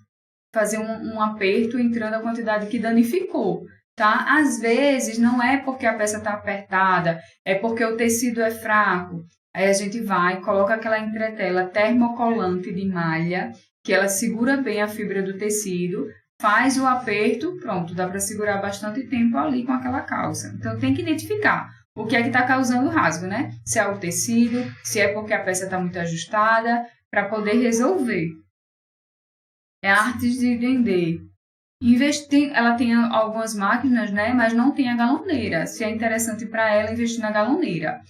Fazer um aperto entrando a quantidade que danificou, tá? Às vezes não é porque a peça está apertada, é porque o tecido é fraco. Aí a gente vai, coloca aquela entretela termocolante de malha, que ela segura bem a fibra do tecido, faz o aperto, pronto, dá para segurar bastante tempo ali com aquela calça. Então tem que identificar o que é que está causando o rasgo, né? Se é o tecido, se é porque a peça está muito ajustada, para poder resolver. É artes de vender. Ela tem algumas máquinas, né? Mas não tem a galoneira. Se é interessante para ela investir na galoneira.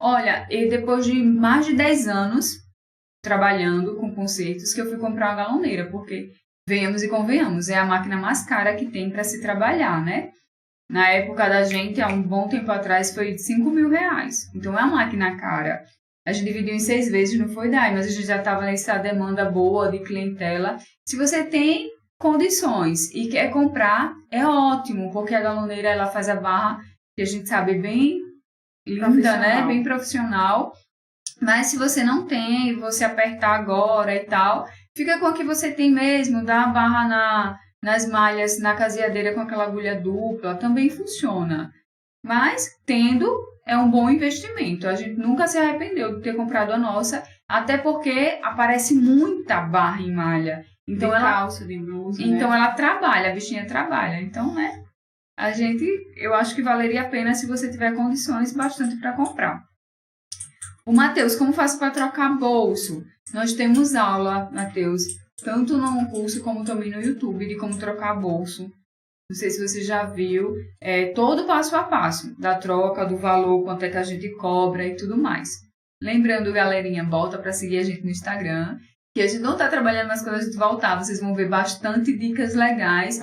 Olha, e depois de mais de 10 anos trabalhando com concertos, que eu fui comprar uma galoneira, porque, venhamos e convenhamos, é a máquina mais cara que tem para se trabalhar, né? Na época da gente, há um bom tempo atrás, foi de 5 mil reais. Então, é uma máquina cara. A gente dividiu em 6 vezes, não foi daí, mas a gente já estava nessa demanda boa de clientela. Se você tem condições e quer comprar, é ótimo, porque a galoneira, ela faz a barra, que a gente sabe, bem linda, né? Bem profissional. Mas se você não tem, você apertar agora e tal, fica com o que você tem mesmo, dá a barra nas malhas, na caseadeira com aquela agulha dupla, também funciona. Mas, tendo, é um bom investimento. A gente nunca se arrependeu de ter comprado a nossa, até porque aparece muita barra em malha. Então, de calça, de blusa, então né? Ela trabalha, a bichinha trabalha. Então, né? Eu acho que valeria a pena se você tiver condições bastante para comprar. O Matheus, como faço para trocar bolso? Nós temos aula, Matheus, tanto no curso como também no YouTube, de como trocar bolso. Não sei se você já viu, todo passo a passo da troca, do valor, quanto é que a gente cobra e tudo mais. Lembrando, galerinha, volta para seguir a gente no Instagram, que a gente não está trabalhando, mas quando a gente voltar, vocês vão ver bastante dicas legais.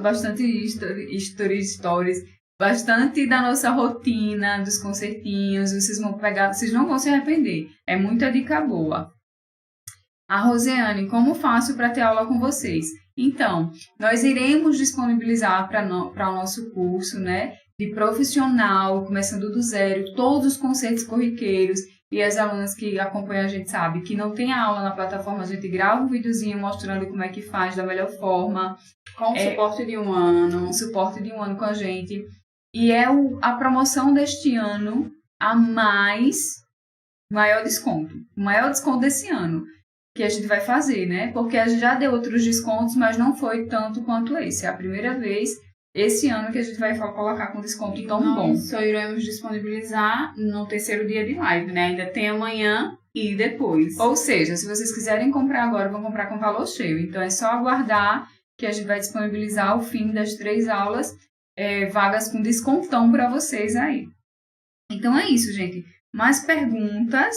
Bastante stories, bastante da nossa rotina, dos concertinhos, vocês vão pegar, vocês não vão se arrepender. É muita dica boa. A Rosiane, como faço para ter aula com vocês? Então, nós iremos disponibilizar para o nosso curso, né, de profissional, começando do zero, todos os concertos corriqueiros. E as alunas que acompanham a gente sabe que não tem aula na plataforma, a gente grava um videozinho mostrando como é que faz da melhor forma. Com suporte de 1 ano. Um suporte de 1 ano com a gente. E é a promoção deste ano maior desconto. O maior desconto desse ano que a gente vai fazer, né? Porque a gente já deu outros descontos, mas não foi tanto quanto esse. É a primeira vez esse ano que a gente vai colocar com desconto tão bom. Só iremos disponibilizar no 3º dia de live, né? Ainda tem amanhã e depois. Ou seja, se vocês quiserem comprar agora, vão comprar com valor cheio. Então, é só aguardar que a gente vai disponibilizar ao fim das 3 aulas, vagas com descontão para vocês aí. Então, é isso, gente. Mais perguntas?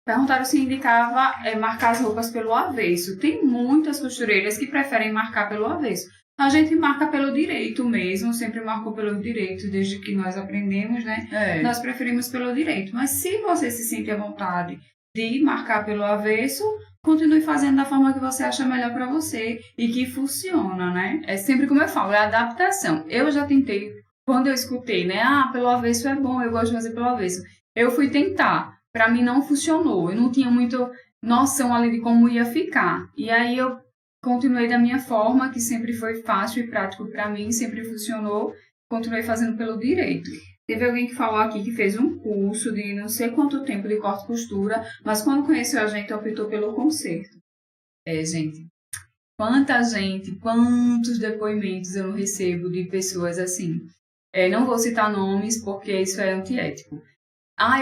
Perguntaram se indicava marcar as roupas pelo avesso. Tem muitas costureiras que preferem marcar pelo avesso. A gente marca pelo direito mesmo, sempre marcou pelo direito, desde que nós aprendemos, né? Nós preferimos pelo direito. Mas se você se sente à vontade de marcar pelo avesso, continue fazendo da forma que você acha melhor para você e que funciona, né? É sempre como eu falo, é adaptação. Eu já tentei, quando eu escutei, né? Pelo avesso é bom, eu gosto de fazer pelo avesso. Eu fui tentar, para mim não funcionou. Eu não tinha muita noção ali de como ia ficar. E aí eu continuei da minha forma, que sempre foi fácil e prático para mim, sempre funcionou, continuei fazendo pelo direito. Teve alguém que falou aqui que fez um curso de não sei quanto tempo de corte e costura, mas quando conheceu a gente, optou pelo conserto. Gente, quantos depoimentos eu não recebo de pessoas assim. Não vou citar nomes, porque isso é antiético.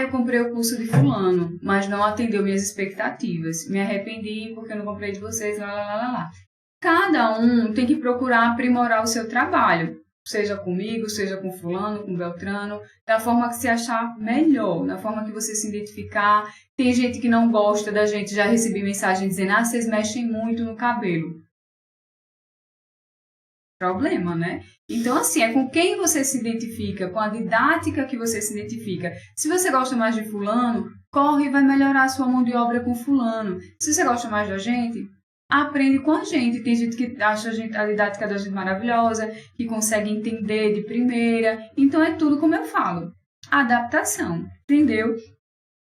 Eu comprei o curso de fulano, mas não atendeu minhas expectativas. Me arrependi porque eu não comprei de vocês, lá. Cada um tem que procurar aprimorar o seu trabalho. Seja comigo, seja com fulano, com Beltrano, da forma que se achar melhor, da forma que você se identificar. Tem gente que não gosta da gente, já recebi mensagem dizendo, vocês mexem muito no cabelo. Problema, né? Então, assim, é com quem você se identifica, com a didática que você se identifica. Se você gosta mais de fulano, corre e vai melhorar a sua mão de obra com fulano. Se você gosta mais da gente, aprende com a gente. Tem gente que acha a didática da gente maravilhosa, que consegue entender de primeira. Então, é tudo como eu falo. Adaptação, entendeu?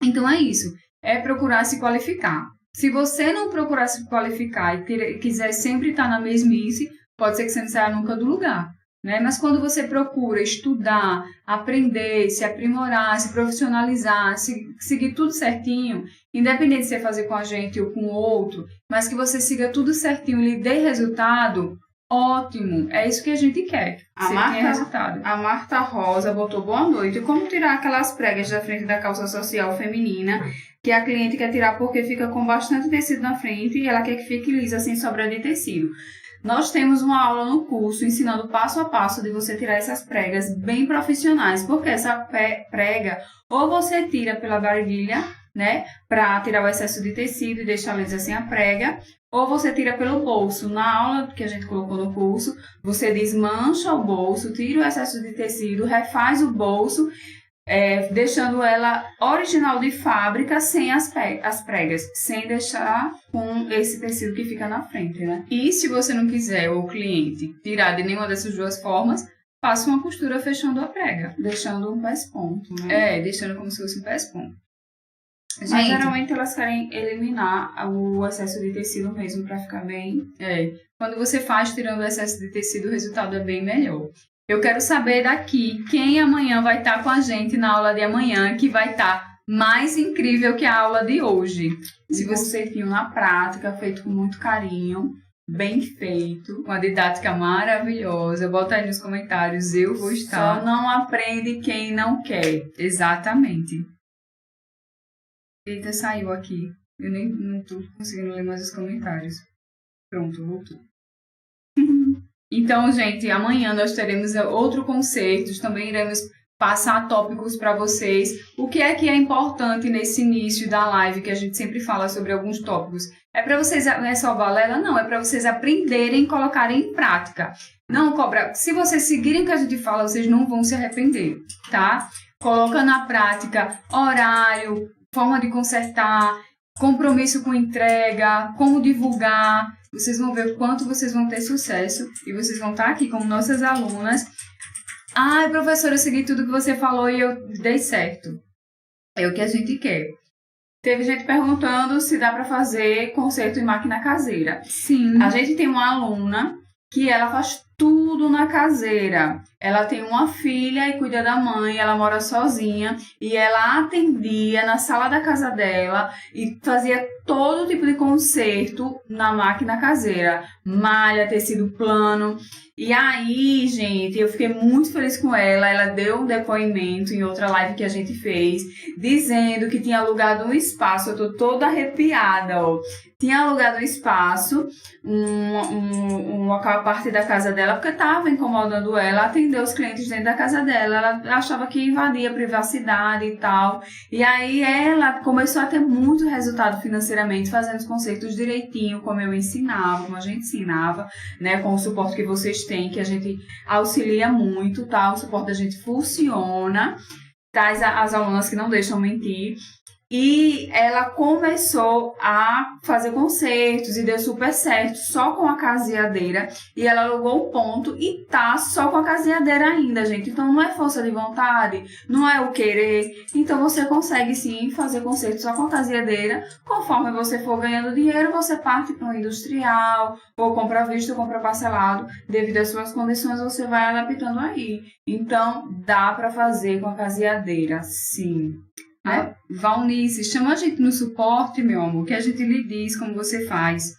Então, é isso. É procurar se qualificar. Se você não procurar se qualificar e quiser sempre estar na mesmice, pode ser que você não saia nunca do lugar. Né? Mas quando você procura estudar, aprender, se aprimorar, se profissionalizar, seguir tudo certinho, independente de você fazer com a gente ou com o outro, mas que você siga tudo certinho e lhe dê resultado, ótimo. É isso que a gente quer. A Marta Rosa botou boa noite. Como tirar aquelas pregas da frente da calça social feminina que a cliente quer tirar porque fica com bastante tecido na frente e ela quer que fique lisa sem sobra de tecido? Nós temos uma aula no curso ensinando passo a passo de você tirar essas pregas bem profissionais, porque essa prega ou você tira pela barguilha, né, para tirar o excesso de tecido e deixar lisa sem a prega, ou você tira pelo bolso. Na aula que a gente colocou no curso, você desmancha o bolso, tira o excesso de tecido, refaz o bolso, deixando ela original de fábrica, sem as pregas, sem deixar com esse tecido que fica na frente, né? E se você não quiser, ou o cliente, tirar de nenhuma dessas duas formas, faça uma costura fechando a prega. Deixando um pés-ponto, né? Deixando como se fosse um pés-ponto. Mas geralmente elas querem eliminar o excesso de tecido mesmo, para ficar bem... Quando você faz tirando o excesso de tecido, o resultado é bem melhor. Eu quero saber daqui quem amanhã vai estar com a gente na aula de amanhã, que vai estar mais incrível que a aula de hoje. Se você viu na prática, feito com muito carinho, bem feito, uma didática maravilhosa, bota aí nos comentários, eu vou estar. Só não aprende quem não quer. Exatamente. Eita, saiu aqui. Eu nem não estou conseguindo ler mais os comentários. Pronto, voltou. Então, gente, amanhã nós teremos outro concerto, também iremos passar tópicos para vocês. O que é importante nesse início da live, que a gente sempre fala sobre alguns tópicos? É para vocês, não é só balela, não, é para vocês aprenderem e colocarem em prática. Não cobra. Se vocês seguirem o que a gente fala, vocês não vão se arrepender, tá? Coloca na prática horário, forma de consertar, compromisso com entrega, como divulgar. Vocês vão ver o quanto vocês vão ter sucesso e vocês vão estar aqui como nossas alunas. Professora, eu segui tudo que você falou e eu dei certo. É o que a gente quer. Teve gente perguntando se dá para fazer conserto em máquina caseira. Sim. A gente tem uma aluna que ela faz tudo na caseira. Ela tem uma filha e cuida da mãe, ela mora sozinha e ela atendia na sala da casa dela e fazia todo tipo de conserto na máquina caseira. Malha, tecido plano. E aí, gente, eu fiquei muito feliz com ela. Ela deu um depoimento em outra live que a gente fez, dizendo que tinha alugado um espaço. Eu tô toda arrepiada, ó. Tinha alugado um espaço, uma parte da casa dela, porque estava incomodando ela, atender os clientes dentro da casa dela. Ela achava que invadia a privacidade e tal. E aí ela começou a ter muito resultado financeiramente, fazendo os concertos direitinho, como eu ensinava, como a gente ensinava, né? Com o suporte que vocês têm, que a gente auxilia muito, tá? O suporte da gente funciona, tá? As alunas que não deixam mentir. E ela começou a fazer concertos e deu super certo só com a caseadeira. E ela alugou um ponto e tá só com a caseadeira ainda, gente. Então não é força de vontade, não é o querer. Então você consegue sim fazer concertos só com a caseadeira. Conforme você for ganhando dinheiro, você parte para um industrial, ou compra à vista ou compra parcelado. Devido às suas condições, você vai adaptando aí. Então dá para fazer com a caseadeira, sim. Valnice, chama a gente no suporte, meu amor, que a gente lhe diz como você faz.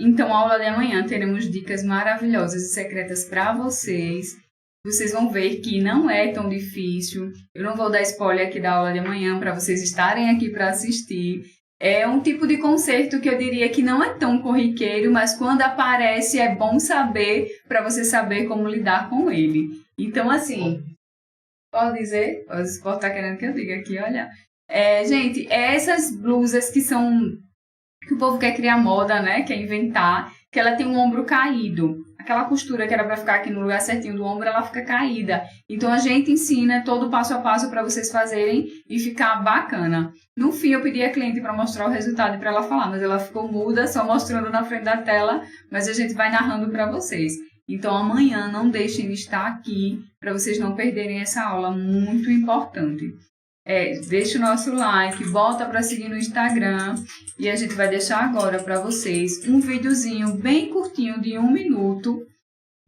Então, aula de amanhã teremos dicas maravilhosas e secretas para vocês. Vocês vão ver que não é tão difícil. Eu não vou dar spoiler aqui da aula de amanhã para vocês estarem aqui para assistir. É um tipo de concerto que eu diria que não é tão corriqueiro, mas quando aparece é bom saber para você saber como lidar com ele. Então, assim... Pode dizer? O esporte tá querendo que eu diga aqui, olha. Gente, essas blusas que são... que o povo quer criar moda, né? Quer inventar. Que ela tem um ombro caído. Aquela costura que era pra ficar aqui no lugar certinho do ombro, ela fica caída. Então, a gente ensina todo o passo a passo para vocês fazerem e ficar bacana. No fim, eu pedi a cliente para mostrar o resultado e para ela falar. Mas ela ficou muda, só mostrando na frente da tela. Mas a gente vai narrando para vocês. Então, amanhã não deixem de estar aqui para vocês não perderem essa aula muito importante. Deixa o nosso like, volta para seguir no Instagram e a gente vai deixar agora para vocês um videozinho bem curtinho de 1 minuto,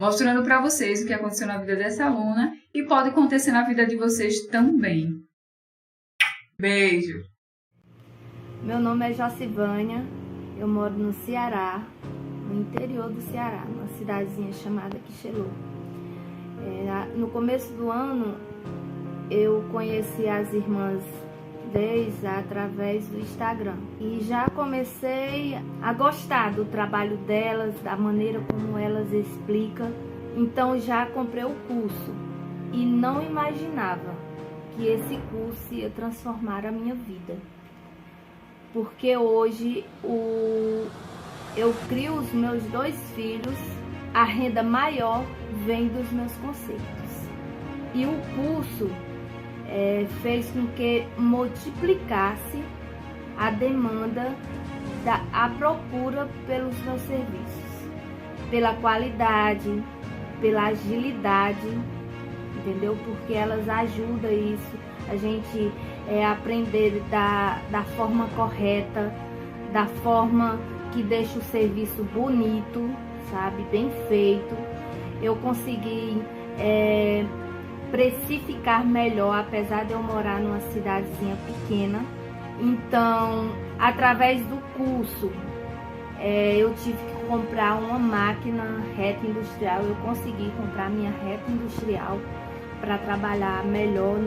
mostrando para vocês o que aconteceu na vida dessa aluna e pode acontecer na vida de vocês também. Beijo! Meu nome é Jocivânia, eu moro no Ceará, no interior do Ceará, numa cidadezinha chamada Quixelô. No começo do ano, eu conheci as irmãs Deis através do Instagram e já comecei a gostar do trabalho delas, da maneira como elas explicam. Então já comprei o curso e não imaginava que esse curso ia transformar a minha vida, porque hoje eu crio os meus 2 filhos, a renda maior vem dos meus conceitos. E o curso fez com que multiplicasse a demanda, a procura pelos meus serviços, pela qualidade, pela agilidade, entendeu? Porque elas ajudam isso, a gente aprender da forma correta, da forma que deixa o serviço bonito, sabe, bem feito. Eu consegui precificar melhor, apesar de eu morar numa cidadezinha pequena. Então, através do curso, eu tive que comprar uma máquina reta industrial. Eu consegui comprar minha reta industrial para trabalhar melhor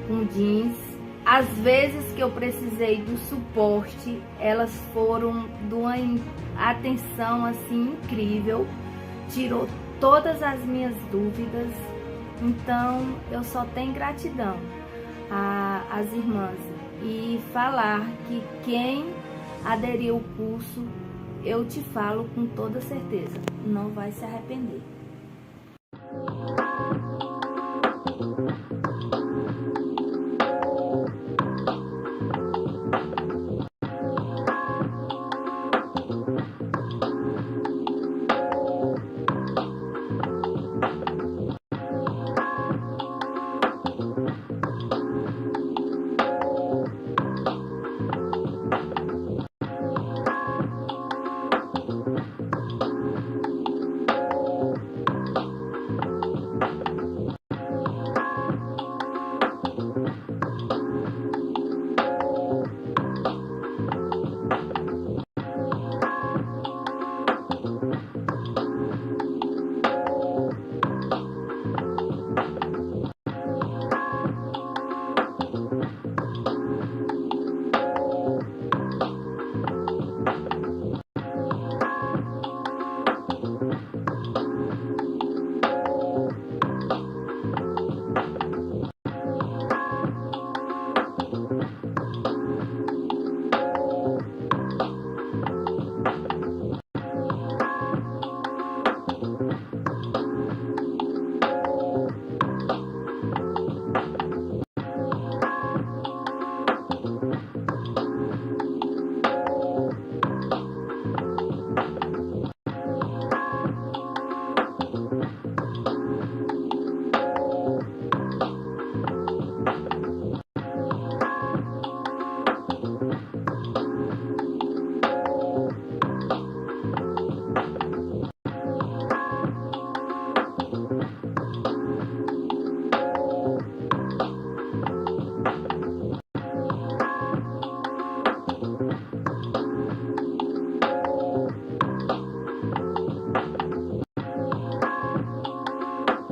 com jeans. As vezes que eu precisei do suporte, elas foram de uma atenção assim incrível, tirou todas as minhas dúvidas. Então eu só tenho gratidão às irmãs e falar que quem aderiu ao curso, eu te falo com toda certeza, não vai se arrepender.